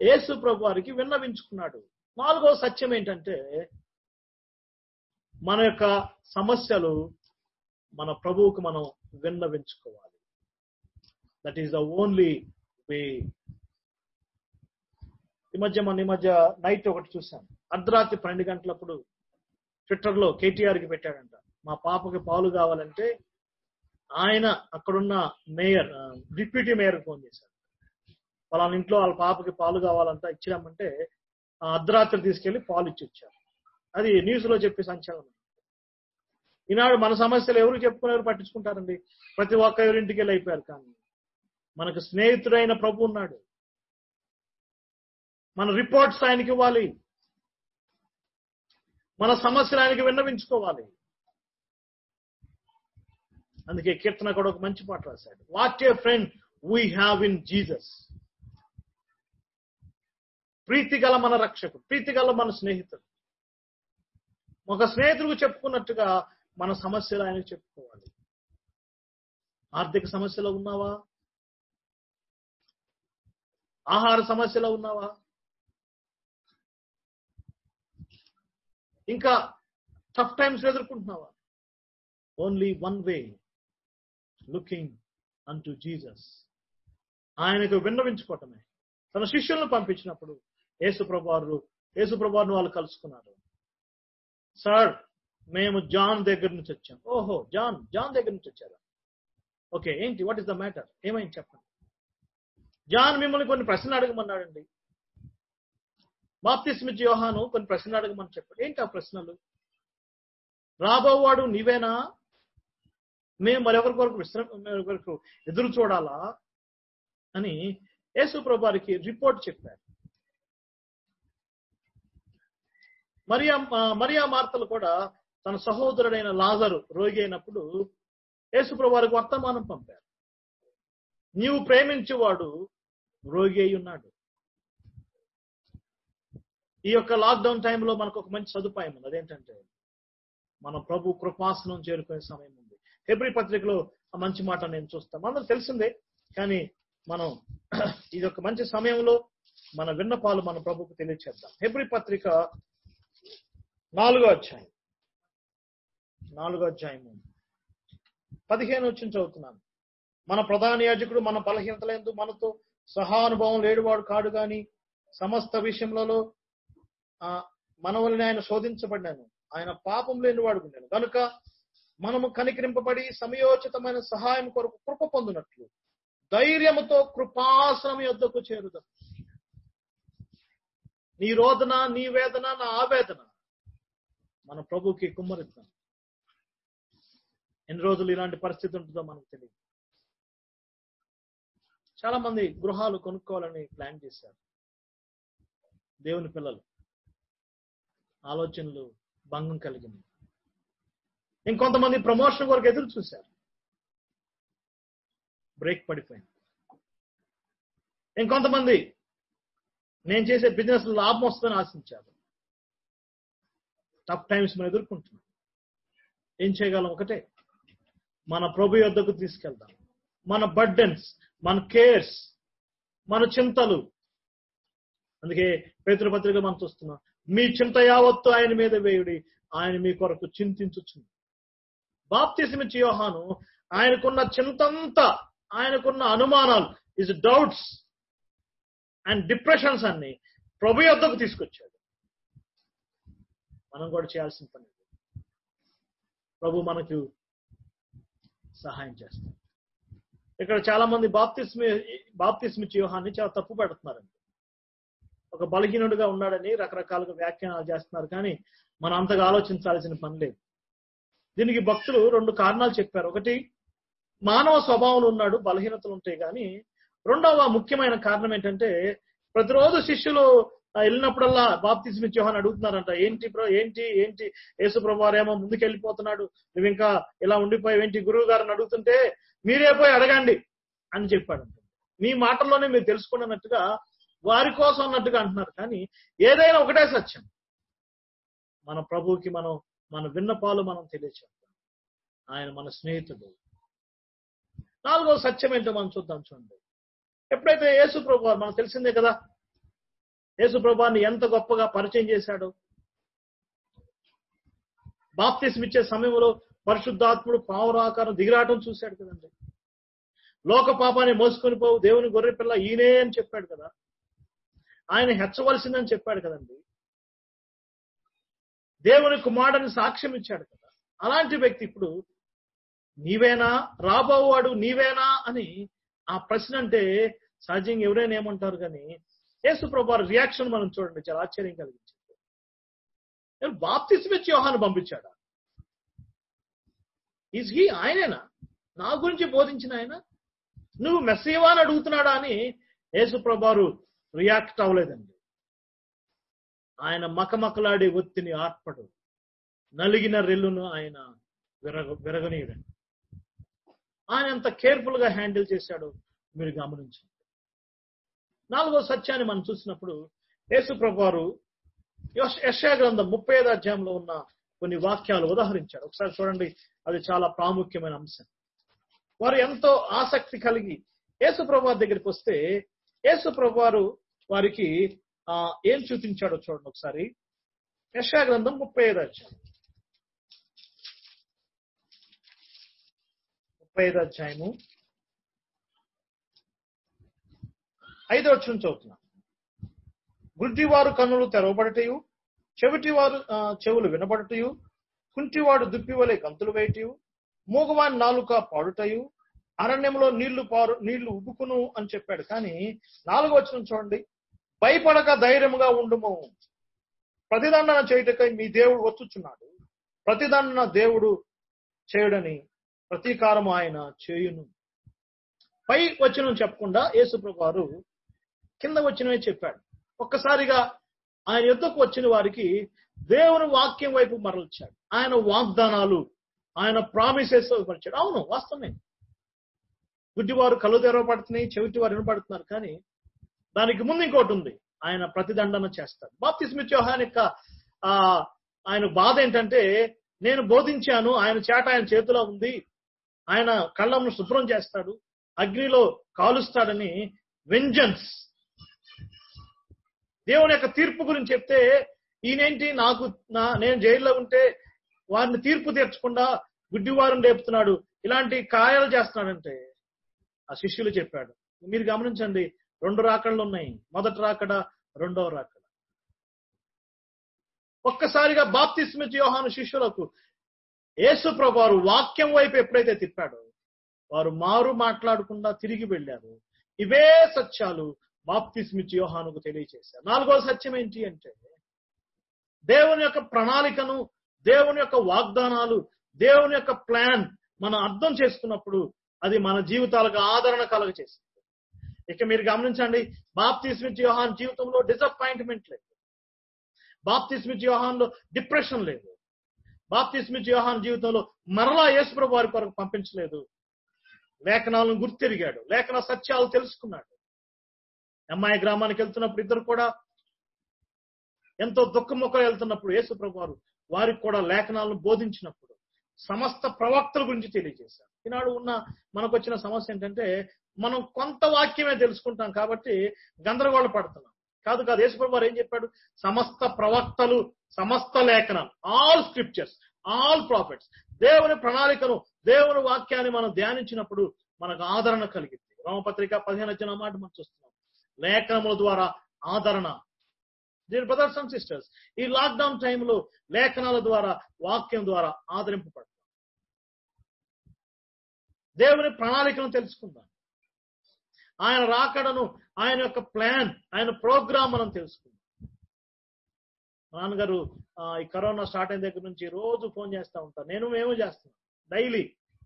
యేసుప్రభు వారికి విన్నవించుకున్నాడు. 4వ సత్యం ఏంటంటే, మన యొక్క సమస్యలు మన ప్రభువుకు మనం విన్నవించుకోవాలి. That is the only way. ఈ మధ్య నైట్ ఒకటి చూశాను. అర్ధరాత్రి 12 గంటలప్పుడు ట్విట్టర్లో కేటీఆర్కి పెట్టాడంట, మా పాపకి పాలు కావాలంటే ఆయన అక్కడున్న మేయర్, డిప్యూటీ మేయర్కి ఫోన్ చేశాడు. వాళ్ళ ఇంట్లో వాళ్ళ పాపకి పాలు కావాలంట, ఇచ్చిరామంటే అర్ధరాత్రి తీసుకెళ్లి పాలు ఇచ్చి వచ్చారు. అది న్యూస్ లో చెప్పే సంచలనం. ఈనాడు మన సమస్యలు ఎవరు చెప్పుకునేవారు పట్టించుకుంటారండి? ప్రతి ఒక్క ఎవరింటికి వెళ్ళి అయిపోయారు. కానీ మనకు స్నేహితుడైన ప్రభు ఉన్నాడు. మన రిపోర్ట్స్ ఆయనకి ఇవ్వాలి, మన సమస్యలు ఆయనకి విన్నవించుకోవాలి. అందుకే కీర్తన కూడా ఒక మంచి మాట రాశాడు, what a friend we have in Jesus. ప్రీతిగల మన రక్షకుడు, ప్రీతిగల మన స్నేహితుడు. ఒక స్నేహితుడికి చెప్పుకున్నట్టుగా మన సమస్యలు ఆయనకు చెప్పుకోవాలి. ఆర్థిక సమస్యలో ఉన్నావా? ఆహార సమస్యలో ఉన్నావా? ఇంకా టఫ్ టైమ్స్ ఎదుర్కొంటున్నావా? Only one way, looking unto Jesus. ఆయనకు విన్నవించుకోవటమే. తన శిష్యులను పంపించినప్పుడు యేసుప్రభువారు వాళ్ళు కలుసుకున్నారు. సార్, మేము జాన్ దగ్గర నుంచి వచ్చాం. ఓహో, జాన్ దగ్గర నుంచి వచ్చారా? ఓకే, ఏంటి, వాట్ ఇస్ ద మ్యాటర్, ఏమైంది చెప్పండి. జాన్ మిమ్మల్ని కొన్ని ప్రశ్నలు అడగమన్నాడండి. బాప్తిస్మిచ్చే యోహాను కొన్ని ప్రశ్నలు అడగమని చెప్పాడు. ఏంటి ఆ ప్రశ్నలు? రాబోవాడు నీవేనా? మేము మరెవరి కొరకు ఎదురు చూడాలా అని యేసుప్రభువారికి రిపోర్ట్ చెప్పారు. మరియా మార్తలు కూడా తన సహోదరుడైన లాజరు రోగి అయినప్పుడు యేసుప్రభువారికి వర్తమానం పంపారు. నీవు ప్రేమించేవాడు రోగి అయి ఉన్నాడు. ఈ యొక్క లాక్డౌన్ టైంలో మనకు ఒక మంచి సదుపాయం ఉంది. అదేంటంటే మనం ప్రభు కృపాసనం చేరుకునే సమయం ఉంది. హెబ్రీ పత్రికలో ఆ మంచి మాట నేను చూస్తాం. అందరూ తెలిసిందే, కానీ మనం ఇది ఒక మంచి సమయంలో మన విన్నపాలు మన ప్రభుకు తెలియచేద్దాం. హెబ్రీ పత్రిక 4వ అధ్యాయం 15 నుంచి చదువుతున్నాను. మన ప్రధాన యాజకుడు మన బలహీనతలందు మనతో సహానుభవం లేనివాడు కాడు గాని సమస్త విషయములలో మన వలన ఆయన శోధించబడ్డాను, ఆయన పాపం లేనివాడు ఉండేను కనుక మనము కనికరింపబడి సమయోచితమైన సహాయం కొరకు కృప పొందినట్లు ధైర్యముతో కృపాసనం యొద్దకు చేరుదాం. నీ రోదన, నీ వేదన, నా ఆవేదన మన ప్రభుకి కుమ్మరిద్దాం. ఎన్ని రోజులు ఇలాంటి పరిస్థితి ఉంటుందో మనకు తెలియదు. చాలా మంది గృహాలు కొనుక్కోవాలని ప్లాన్ చేశారు. దేవుని పిల్లలు ఆలోచనలు భంగం కలిగింది. ఇంకొంతమంది ప్రమోషన్ కొరకు ఎదురు చూశారు, బ్రేక్ పడిపోయింది. ఇంకొంతమంది నేను చేసే బిజినెస్ లాభం వస్తుందని ఆశించారు. టఫ్ టైమ్స్ మనం ఎదుర్కొంటున్నాం. ఏం చేయగలం? ఒకటే, మన ప్రభు యొద్దకు తీసుకెళ్దాం. మన బర్డెన్స్, మన కేర్స్, మన చింతలు. అందుకే పేతురు పత్రిక మనం చూస్తున్నాం, మీ చింత యావత్తు ఆయన మీద వేయుడి, ఆయన మీ కొరకు చింతించుచుంది. బాప్తిస్మిచ్చే యోహాను ఆయనకున్న చింతంతా, ఆయనకున్న అనుమానాలు, ఇస్ డౌట్స్ అండ్ డిప్రెషన్స్ అన్ని ప్రభు యొద్దకు తీసుకొచ్చాడు. మనం కూడా చేయాల్సిన పని. ప్రభు మనకు సహాయం చేస్తాడు. ఇక్కడ చాలా మంది బాప్తిస్మిచ్చే యోహాన్ని చాలా తప్పు పెడుతున్నారండి. ఒక బలహీనుడిగా ఉన్నాడని రకరకాలుగా వ్యాఖ్యానాలు చేస్తున్నారు, కానీ మనం అంతగా ఆలోచించాల్సిన పని లేదు. దీనికి భక్తులు 2 కారణాలు చెప్పారు. ఒకటి, మానవ స్వభావంలో ఉన్నాడు, బలహీనతలు ఉంటాయి. కానీ రెండవ ముఖ్యమైన కారణం ఏంటంటే, ప్రతిరోజు శిష్యులు వెళ్ళినప్పుడల్లా బాప్తిస్మిచ్చే యోహాను అడుగుతున్నారంట, ఏంటి యేసు ప్రభు వారేమో ముందుకెళ్ళిపోతున్నాడు, నువ్వు ఇంకా ఇలా ఉండిపోయావు ఏంటి? గురువు గారిని అడుగుతుంటే మీరే పోయి అడగండి అని చెప్పాడు. మీ మాటల్లోనే మీరు తెలుసుకున్నట్టుగా వారి కోసం అన్నట్టుగా అంటున్నారు. కానీ ఏదైనా ఒకటే సత్యం, మన ప్రభువుకి మన విన్నపాలు మనం తెలియచేద్దాం. ఆయన మన స్నేహితుడు. 4వ సత్యం ఏంటో మనం చూద్దాం. చూడండి, ఎప్పుడైతే యేసు ప్రభు మనకు తెలిసిందే కదా, యేసు ప్రభువాన్ని ఎంత గొప్పగా పరిచయం చేశాడు. బాప్తిస్మిచ్చే సమయంలో పరిశుద్ధాత్ముడు పావురాకారం దిగిరాటం చూశాడు కదండి. లోక పాపాన్ని మోసుకొని పోవు దేవుని గొర్రె పిల్ల ఈయనే అని చెప్పాడు కదా. ఆయన హెచ్చవలసిందని చెప్పాడు కదండి. దేవుని కుమారుడిని సాక్ష్యం ఇచ్చాడు కదా. అలాంటి వ్యక్తి ఇప్పుడు నీవేనా, రాబోవాడు నీవేనా అని ఆ ప్రశ్న అంటే సహజంగా ఎవరైనా ఏమంటారు, కానీ యేసు ప్రభు రియాక్షన్ మనం చూడండి, చాలా ఆశ్చర్యం కలిగించింది. బాప్తిస్మిచ్చే యోహాను పంపించాడా? ఈజ్ హీ, ఆయనేనా నా గురించి బోధించిన ఆయన? నువ్వు మెస్సీయా అని అడుగుతున్నాడా అని యేసు ప్రభు రియాక్ట్ అవ్వలేదండి. ఆయన మకమకలాడే ఒత్తిని ఆర్పడు, నలిగిన రెల్లును ఆయన విరగనీయుడండి. ఆయన ఎంత కేర్ఫుల్ గా హ్యాండిల్ చేశాడో మీరు గమనించండి. 4వ సత్యాన్ని మనం చూసినప్పుడు యేసు ప్రభువారు యెషయా గ్రంథం 35వ అధ్యాయంలో ఉన్న కొన్ని వాక్యాలు ఉదాహరించాడు. ఒకసారి చూడండి, అది చాలా ప్రాముఖ్యమైన అంశం. వారు ఎంతో ఆసక్తి కలిగి యేసు ప్రభువారి దగ్గరికి వస్తే యేసు ప్రభువారు వారికి ఏం చూపించాడో చూడండి ఒకసారి. యెషయా గ్రంథం 35వ అధ్యాయం 35వ అధ్యాయము 5వ వచనం చదువుతున్నాం. గుడ్డివారు కన్నులు తెరవబడటయు, చెవిటివారు చెవులు వినబడటయు, కుంటివాడు దుప్పివలే గంతులు వేయటయు, మూగవాని నాలుక పాడుటయు, అరణ్యంలో నీళ్లు ఉబుకును అని చెప్పాడు. కానీ 4వ వచనం చూడండి. భయపడక ధైర్యముగా ఉండుము, ప్రతిదండన చేయుటకై మీ దేవుడు వచ్చుచున్నాడు, ప్రతిదండన దేవుడు చేయుడని ప్రతీకారము ఆయన చేయును. పై వచనం చెప్పకుండా యేసుప్రభు వారు కింద వచ్చినవే చెప్పాడు. ఒక్కసారిగా ఆయన యుద్ధకు వచ్చిన వారికి దేవుని వాక్యం వైపు మరల్చాడు. ఆయన వాగ్దానాలు, ఆయన ప్రామిసెస్ పరిచాడు. అవును, వాస్తవమే. గుడ్డివారు కళ్ళు తెరవబడుతున్నాయి, చెవిటి వారు వినపడుతున్నారు. కానీ దానికి ముందు ఇంకోటి ఉంది, ఆయన ప్రతిదండన చేస్తాడు. బాప్తిస్మ యోహాను యొక్క ఆయన బాధ ఏంటంటే, నేను బోధించాను, ఆయన చేట ఆయన చేతిలో ఉంది, ఆయన కళ్ళను శుభ్రం చేస్తాడు, అగ్నిలో కాలుస్తాడని వెంజన్స్, దేవుని యొక్క తీర్పు గురించి చెప్తే ఈయనేంటి నేను జైల్లో ఉంటే వారిని తీర్పు తీర్చకుండా గుడ్డివారిని లేపుతున్నాడు, ఇలాంటి కార్యాలు చేస్తున్నాడంటే ఆ శిష్యులు చెప్పాడు. మీరు గమనించండి, 2 రాకడలు ఉన్నాయి. మొదటి రాకడ, 2వ రాకడ. ఒక్కసారిగా బాప్తిస్మ యోహాను శిష్యులకు యేసు ప్రభువారు వాక్యం వైపు ఎప్పుడైతే తిప్పాడో వారు మారు మాట్లాడకుండా తిరిగి వెళ్ళారు. ఇవే సత్యాలు బాప్తిస్మ యోహానుకు తెలియజేశారు. 4వ సత్యం ఏంటి అంటే, దేవుని యొక్క ప్రణాళికను, దేవుని యొక్క వాగ్దానాలు, దేవుని యొక్క ప్లాన్ మనం అర్థం చేసుకున్నప్పుడు అది మన జీవితాలకు ఆదరణ కలగచేస్తుంది. ఇక మీరు గమనించండి, బాప్తిస్మ యోహాను జీవితంలో డిసప్పాయింట్మెంట్ లేదు, బాప్తిస్మ యోహానులో డిప్రెషన్ లేదు, బాప్తిస్మ యోహాను జీవితంలో మరలా యేసు ప్రభు వారి కొరకు పంపించలేదు. లేఖనాలను గుర్తిరిగాడు, లేఖన సత్యాలు తెలుసుకున్నాడు. అమ్మాయి గ్రామానికి వెళ్తున్నప్పుడు ఇద్దరు కూడా ఎంతో దుఃఖముఖం వెళ్తున్నప్పుడు యేసు ప్రభు వారు వారికి కూడా లేఖనాలను బోధించినప్పుడు సమస్త ప్రవక్తల గురించి తెలియజేశారు. ఈనాడు మనకు వచ్చిన సమస్య ఏంటంటే, మనం కొంత వాక్యమే తెలుసుకుంటాం కాబట్టి గందరగోళ పడుతున్నాం. కాదు యేసు ప్రభు వారు ఏం చెప్పాడు? సమస్త ప్రవక్తలు, సమస్త లేఖనం, ఆల్ స్క్రిప్చర్స్, ఆల్ ప్రాఫిట్స్, దేవుని ప్రణాళికను, దేవుని వాక్యాన్ని మనం ధ్యానించినప్పుడు మనకు ఆదరణ కలిగింది. రోమపత్రిక 15వ అధ్యాయం మాట మనం చూస్తున్నాం. లేఖనముల ద్వారా ఆదరణ. డియర్ బ్రదర్స్ అండ్ సిస్టర్స్, ఈ లాక్డౌన్ టైంలో లేఖనాల ద్వారా, వాక్యం ద్వారా ఆదరింపబడతాం. దేవుని ప్రణాళికను తెలుసుకుందాం. ఆయన రాకడను, ఆయన యొక్క ప్లాన్, ఆయన ప్రోగ్రామ్ మనం తెలుసుకుందాం. నాన్నగారు ఈ కరోనా స్టార్ట్ అయిన దగ్గర నుంచి రోజు ఫోన్ చేస్తూ ఉంటారు. మేము చేస్తున్నాం డైలీ.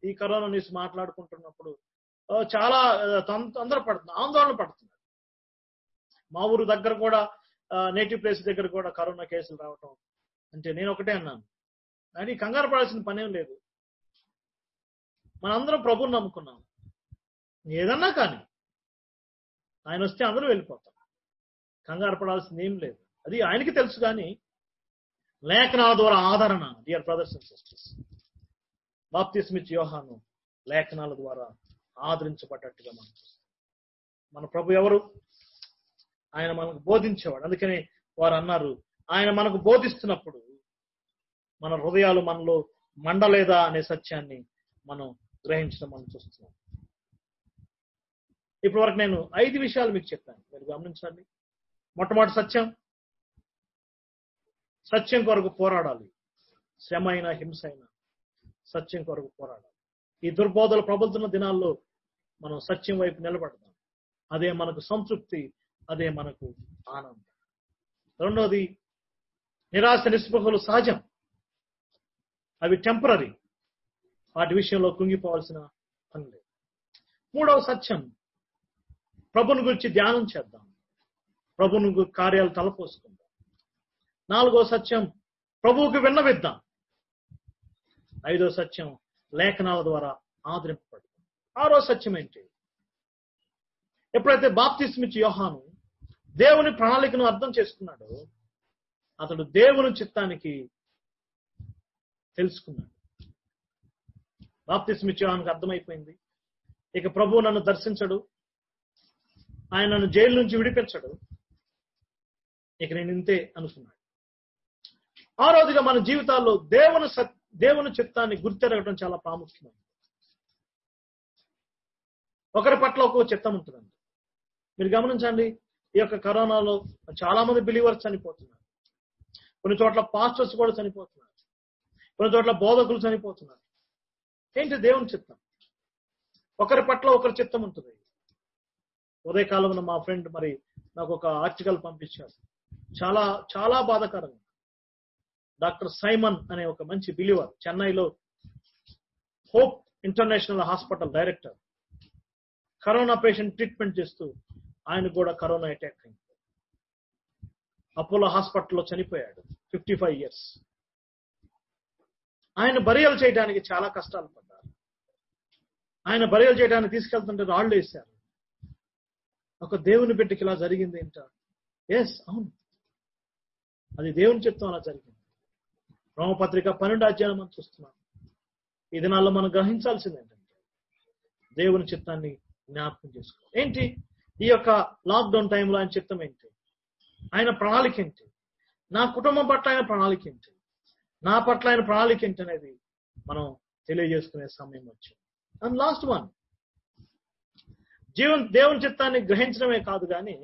ఈ కరోనా న్యూస్ మాట్లాడుకుంటున్నప్పుడు చాలా తొందరపడుతున్నారు, ఆందోళన పడుతున్నారు. మా ఊరు దగ్గర కూడా, నేటివ్ ప్లేస్ దగ్గర కూడా కరోనా కేసులు రావటం అంటే నేను ఒకటే అన్నాను, అది కంగారు పడాల్సిన పనేం లేదు. మనందరం ప్రభువుని నమ్ముకున్నాం. ఏదన్నా కానీ ఆయన వస్తే అందరూ వెళ్ళిపోతాం, కంగారు పడాల్సింది ఏం లేదు. అది ఆయనకి తెలుసు. కానీ లేఖనాల ద్వారా ఆదరణ. డియర్ బ్రదర్స్ అండ్ సిస్టర్స్, బాప్తిస్మ యోహాను లేఖనాల ద్వారా ఆదరించబడ్డట్టుగా మనం చూస్తాం. మన ప్రభు ఎవరు? ఆయన మనకు బోధించేవాడు. అందుకని వారు అన్నారు, ఆయన మనకు బోధిస్తున్నప్పుడు మన హృదయాలు మనలో మండలేదా అనే సత్యాన్ని మనం గ్రహించడం మనం చూస్తున్నాం. ఇప్పటి వరకు నేను 5 విషయాలు మీకు చెప్పాను, మీరు గమనించండి. మొట్టమొదటి సత్యం, సత్యం కొరకు పోరాడాలి. శ్రమ అయినా, హింస అయినా సత్యం కొరకు పోరాడాలి. ఈ దుర్బోధలు ప్రబలుతున్న దినాల్లో మనం సత్యం వైపు నిలబడదాం. అదే మనకు సంతృప్తి, అదే మనకు ఆనందం. రెండవది, నిరాశ నిస్పృహలు సహజం, అవి టెంపరరీ, వాటి విషయంలో కుంగిపోవాల్సిన పని లేదు. మూడవ సత్యం, ప్రభుని గురించి ధ్యానం చేద్దాం, ప్రభుని కార్యాలు తలపోసుకుందాం. 4వ సత్యం, ప్రభువుకి విన్నవిద్దాం. 5వ సత్యం, లేఖనాల ద్వారా ఆదరింపబడతాం. 6వ సత్యం ఏంటి? ఎప్పుడైతే బాప్తిస్మిచ్చి యోహాను దేవుని ప్రణాళికను అర్థం చేసుకున్నాడో, అతడు దేవుని చిత్తానికి తెలుసుకున్నాడు. బాప్తిస్మిచ్చి యోహానుకు అర్థమైపోయింది, ఇక ప్రభువు నన్ను దర్శించడు, ఆయన నన్ను జైలు నుంచి విడిపించడు, ఇక నేను ఇంతే అనుకున్నాడు. 6వదిగా మన జీవితాల్లో దేవుని చిత్తాన్ని గుర్తెరగడం చాలా ప్రాముఖ్యమైనది. ఒకరి పట్ల ఒక్కొక్క చిత్తం ఉంటుందండి. మీరు గమనించండి, ఈ యొక్క కరోనాలో చాలా మంది బిలీవర్స్ చనిపోతున్నారు. కొన్ని చోట్ల పాస్టర్స్ కూడా చనిపోతున్నారు. కొన్ని చోట్ల బోధకులు చనిపోతున్నారు. ఏంటి దేవుని చిత్తం? ఒకరి పట్ల ఒకరి చిత్తం ఉంటుంది. ఉదయకాలంలో మా ఫ్రెండ్ మరి నాకు ఒక ఆర్టికల్ పంపించారు, చాలా చాలా బాధాకరంగా. డాక్టర్ సైమన్ అనే ఒక మంచి బిలీవర్, చెన్నైలో hope international hospital director, corona patient treatment చేస్తూ ఆయన కూడా కరోనా అటాక్ అయింది. అపోలో హాస్పిటల్లో చనిపోయాడు. 55 years. ఆయన బరియలు చేయడానికి చాలా కష్టాలు పడ్డారు. ఆయన బరియలు చేయడానికి తీసుకెళ్తుంటే రాళ్ళు వేశారు. ఒక దేవుని బిడ్డకి ఇలా జరిగింది ఏంట? ఎస్, అవును, అది దేవుని చిత్తం, అలా జరిగింది. రోమపత్రిక 12వ అధ్యాయం మనం చూస్తున్నాం. ఈ దినాల్లో మనం గ్రహించాల్సింది ఏంటంటే, దేవుని చిత్తాన్ని జ్ఞాపకం చేసుకో. ఏంటి ఈ యొక్క లాక్డౌన్ టైంలో ఆయన చిత్తం ఏంటి? ఆయన ప్రణాళిక ఏంటి? నా కుటుంబం పట్ల ఆయన ప్రణాళిక ఏంటి? నా పట్ల ఆయన ప్రణాళిక ఏంటి అనేది మనం తెలియజేసుకునే సమయం వచ్చింది. అండ్ లాస్ట్ వన్, దేవుని చిత్తాన్ని గ్రహించడమే కాదు కానీ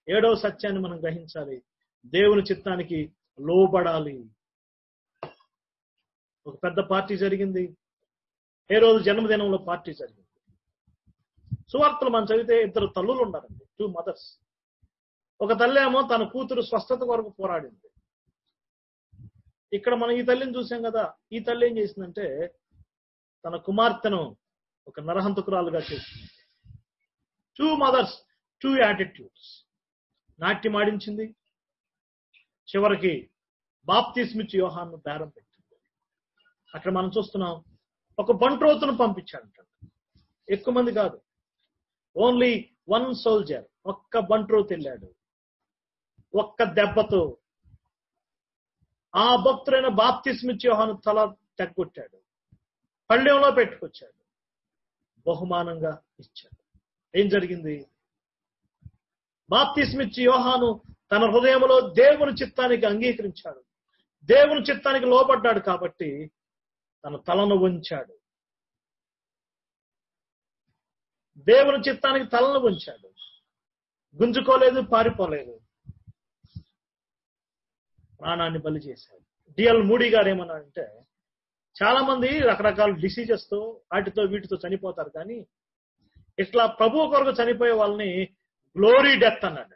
7వ సత్యాన్ని మనం గ్రహించాలి. దేవుని చిత్తానికి లోబడాలి. ఒక పెద్ద పార్టీ జరిగింది. ఏ రోజు జన్మదినంలో పార్టీ జరిగింది. సువార్తలు మనం చదివితే 2 తల్లులు ఉండాలండి, 2 mothers. ఒక తల్లి ఏమో తన కూతురు స్వస్థత కొరకు పోరాడింది. ఇక్కడ మనం ఈ తల్లిని చూసాం కదా. ఈ తల్లి ఏం చేసిందంటే, తన కుమార్తెను ఒక నరహంతకురాలుగా చేసింది. 2 mothers, 2 attitudes. నాట్యం ఆడించింది. చివరికి బాప్తిస్మిచ్చి యోహాను బేరం పెట్టింది. అక్కడ మనం చూస్తున్నాం, ఒక బంట్రోతును పంపించాడంట. ఎక్కువ మంది కాదు, ఓన్లీ 1 soldier. ఒక్క బంట్రోతు వెళ్ళాడు. ఒక్క దెబ్బతో ఆ భక్తుడైన బాప్తిస్మిచ్చి యోహాను తల తెగ్గొట్టాడు. పళ్ళెంలో పెట్టుకొచ్చాడు. బహుమానంగా ఇచ్చాడు. ఏం జరిగింది? బాప్తిస్మిచ్చి యోహాను తన హృదయంలో దేవుని చిత్తానికి అంగీకరించాడు. దేవుని చిత్తానికి లోబడ్డాడు కాబట్టి తన తలను వంచాడు. దేవుని చిత్తానికి తలను వంచాడు. గుంజుకోలేదు, పారిపోలేదు, ప్రాణాన్ని బలి చేశాడు. డిఎల్ మూడీ గారు ఏమన్నాడంటే, చాలా మంది రకరకాల డిసీజెస్ తో వాటితో వీటితో చనిపోతారు, కానీ ఇట్లా ప్రభువు కొరకు చనిపోయే వాళ్ళని గ్లోరీ డెత్ అన్నాడు.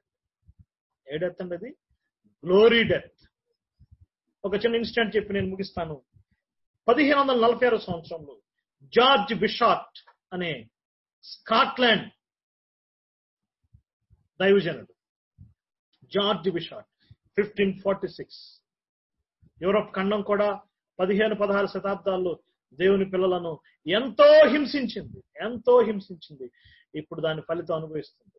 ఏ డెత్ అండి అది? Glory death. ఒక చిన్న ఇన్సిడెంట్ చెప్పి నేను ముగిస్తాను. 1546 సంవత్సరంలో జార్జ్ బిషాట్ అనే స్కాట్లాండ్ దైవజనుడు, జార్జ్ బిషాట్, 1546. యూరప్ ఖండం కూడా 15-16 శతాబ్దాల్లో దేవుని పిల్లలను ఎంతో హింసించింది. ఇప్పుడు దాని ఫలితం అనుభవిస్తుంది.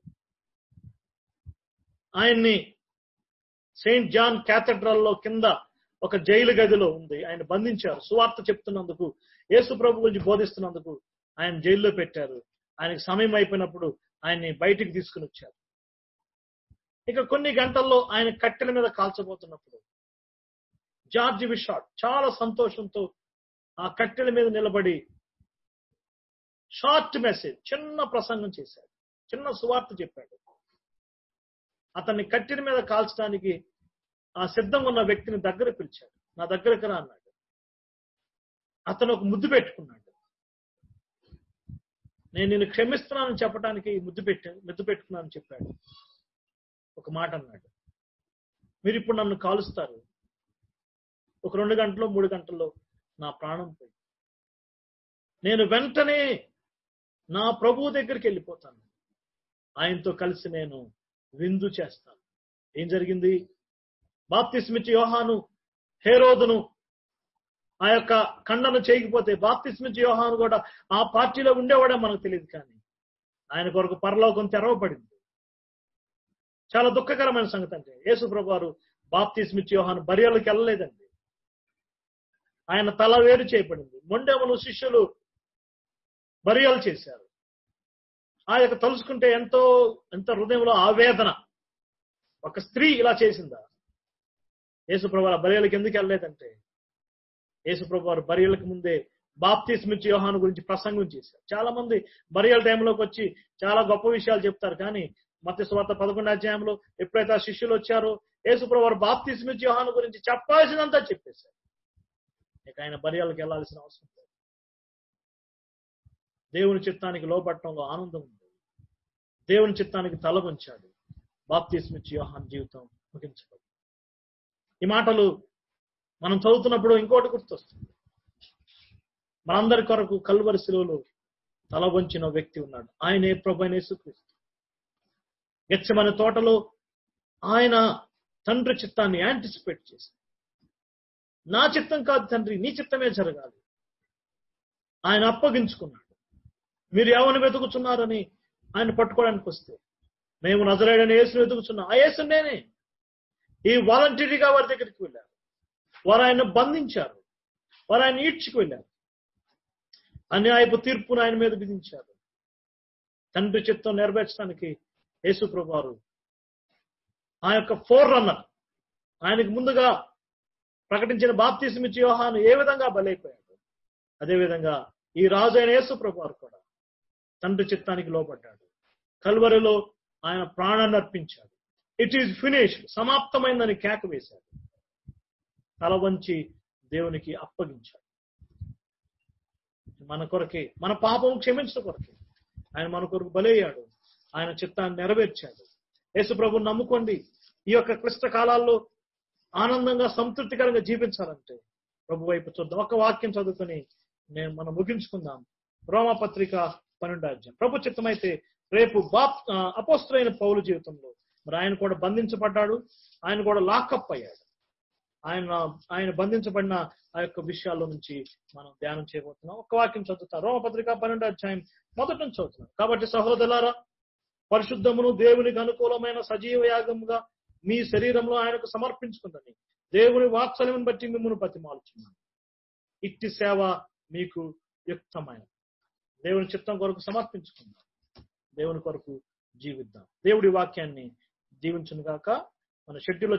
ఆయన్ని సెయింట్ జాన్ క్యాథడ్రల్లో కింద ఒక జైలు గదిలో ఉంది. ఆయన బంధించారు. సువార్త చెప్తున్నందుకు, యేసు ప్రభు గురించి బోధిస్తున్నందుకు ఆయన జైల్లో పెట్టారు. ఆయనకు సమయం అయిపోయినప్పుడు ఆయన్ని బయటికి తీసుకుని వచ్చారు. ఇక కొన్ని గంటల్లో ఆయన కట్టెల మీద కాల్చబోతున్నప్పుడు జార్జ్ బిషాట్ చాలా సంతోషంతో ఆ కట్టెల మీద నిలబడి షార్ట్ మెసేజ్, చిన్న ప్రసంగం చేశాడు. చిన్న సువార్త చెప్పాడు. అతన్ని కట్టెల మీద కాల్చడానికి ఆ సిద్ధంగా ఉన్న వ్యక్తిని దగ్గర పిలిచాడు. నా దగ్గరకు రా అన్నాడు. అతను ఒక ముద్దు పెట్టుకున్నాడు. నేను నిన్ను క్షమిస్తున్నానని చెప్పడానికి ముద్దు పెట్టుకున్నానని చెప్పాడు. ఒక మాట అన్నాడు, మీరు ఇప్పుడు నన్ను కాలుస్తారు, ఒక 2 గంటలో 3 గంటల్లో నా ప్రాణం పోయి నేను వెంటనే నా ప్రభువు దగ్గరికి వెళ్ళిపోతాను. ఆయనతో కలిసి నేను విందు చేస్తాను. ఏం జరిగింది? బాప్తిస్మిచ్చి యోహాను హేరోదును ఆ యొక్క ఖండన చేయకపోతే బాప్తిస్మిచ్చి యోహాను కూడా ఆ పార్టీలో ఉండేవాడే మనకు తెలియదు. కానీ ఆయన కొరకు పరలోకం తెరవబడింది. చాలా దుఃఖకరమైన సంగతి అంటే యేసు ప్రభు వారు బాప్తిస్మిచ్చి యోహాను బరియలకు వెళ్ళలేదండి. ఆయన తల వేరు చేయబడింది. మొండెములు శిష్యులు బరియలు చేశారు. ఆ యొక్క తలుసుకుంటే ఎంతో హృదయంలో ఆవేదన. ఒక స్త్రీ ఇలా చేసిందా? యేసు ప్రభు వారు బరియలకు ఎందుకు వెళ్ళలేదంటే యేసు ప్రభు వారు బరియలకు ముందే బాప్తిస్మిచ్చి యోహాను గురించి ప్రసంగం చేశారు. చాలా మంది బరియల టైంలోకి వచ్చి చాలా గొప్ప విషయాలు చెప్తారు. కానీ మత్తయి సువార్త 11వ అధ్యాయంలో ఎప్పుడైతే ఆ శిష్యులు వచ్చారో యేసు ప్రభు వారు బాప్తిస్మిచ్చి యోహాను గురించి చెప్పాల్సినంతా చెప్పేశారు. ఇక ఆయన బరియలకు వెళ్ళాల్సిన అవసరం లేదు. దేవుని చిత్తానికి లోబట్టడంలో ఆనందం ఉంది. దేవుని చిత్తానికి తల వంచాడు. బాప్తిస్మిచ్చి యోహాను జీవితం ముగించబడింది. ఈ మాటలు మనం చదువుతున్నప్పుడు ఇంకోటి గుర్తొస్తుంది. మనందరి కొరకు కల్వరి శిలువలో తల వంచిన వ్యక్తి ఉన్నాడు. ఆయనే ప్రభువైన యేసుక్రీస్తు. గెత్సెమనే తోటలో ఆయన తండ్రి చిత్తాన్ని యాంటిసిపేట్ చేశాడు. నా చిత్తం కాదు తండ్రి, నీ చిత్తమే జరగాలి. ఆయన అప్పగించుకున్నాడు. మీరు ఎవరిని వెతుకుతున్నారని ఆయన పట్టుకోవడానికి వస్తే మేము నజరేయుడైన యేసుని వెతుకుతున్నాం. ఆ యేసు నేనే. ఈ వాలంటరీగా వారి దగ్గరికి వెళ్ళారు. వారు ఆయన బంధించారు. వారు ఆయన ఈడ్చుకు వెళ్ళారు. అన్యాయపు తీర్పును ఆయన మీద విధించారు. తండ్రి చిత్తం నెరవేర్చడానికి యేసు ప్రభు వారు ఆ యొక్క ఫోర్ రన్నర్, ఆయనకు ముందుగా ప్రకటించిన బాప్తిస్మిచ్చి యోహాను ఏ విధంగా బలైపోయాడు, అదేవిధంగా ఈ రాజు అయిన యేసు ప్రభు వారు కూడా తండ్రి చిత్తానికి లోబడ్డాడు. కల్వరిలో ఆయన ప్రాణాన్ని అర్పించాడు. ఇట్ ఈజ్ ఫినిష్డ్, సమాప్తమైందని కేక వేశాడు. తల వంచి దేవునికి అప్పగించాడు. మన కొరకే, మన పాపం క్షమించడం కొరకే ఆయన మన కొరకు బలయ్యాడు. ఆయన చిత్తాన్ని నెరవేర్చాడు. యేసు ప్రభువుని నమ్ముకోండి. ఈ యొక్క క్లిష్ట కాలాల్లో ఆనందంగా సంతృప్తికరంగా జీవించాలంటే ప్రభు వైపు చూద్దాం. ఒక వాక్యం చదువుకొని మనం ముగించుకుందాం. రోమాపత్రిక 12వ అధ్యాయం. ప్రభు చిత్తమైతే రేపు అపోస్తలుడైన పౌలు జీవితంలో మరి ఆయన కూడా బంధించబడ్డాడు. ఆయన కూడా లాకప్ అయ్యాడు. ఆయన బంధించబడిన ఆ యొక్క విషయాల్లో నుంచి మనం ధ్యానం చేయబోతున్నాం. ఒక వాక్యం చదువుతాం. రోమపత్రిక 12వ అధ్యాయం మొదటి నుంచి చదువుతున్నాం. కాబట్టి సహోదరులారా, పరిశుద్ధమును దేవునికి అనుకూలమైన సజీవ యాగముగా మీ శరీరంలో ఆయనకు సమర్పించుకుందని దేవుని వాత్సల్యమును బట్టి మిమ్మల్ని బతిమాలుచున్నాను. ఇట్టి సేవ మీకు యుక్తమైన దేవుని చిత్తం కొరకు సమర్పించుకుందాం. దేవుని కొరకు జీవిద్దాం. దేవుడి వాక్యాన్ని దీవించును గాక. మన షెడ్యూల్లో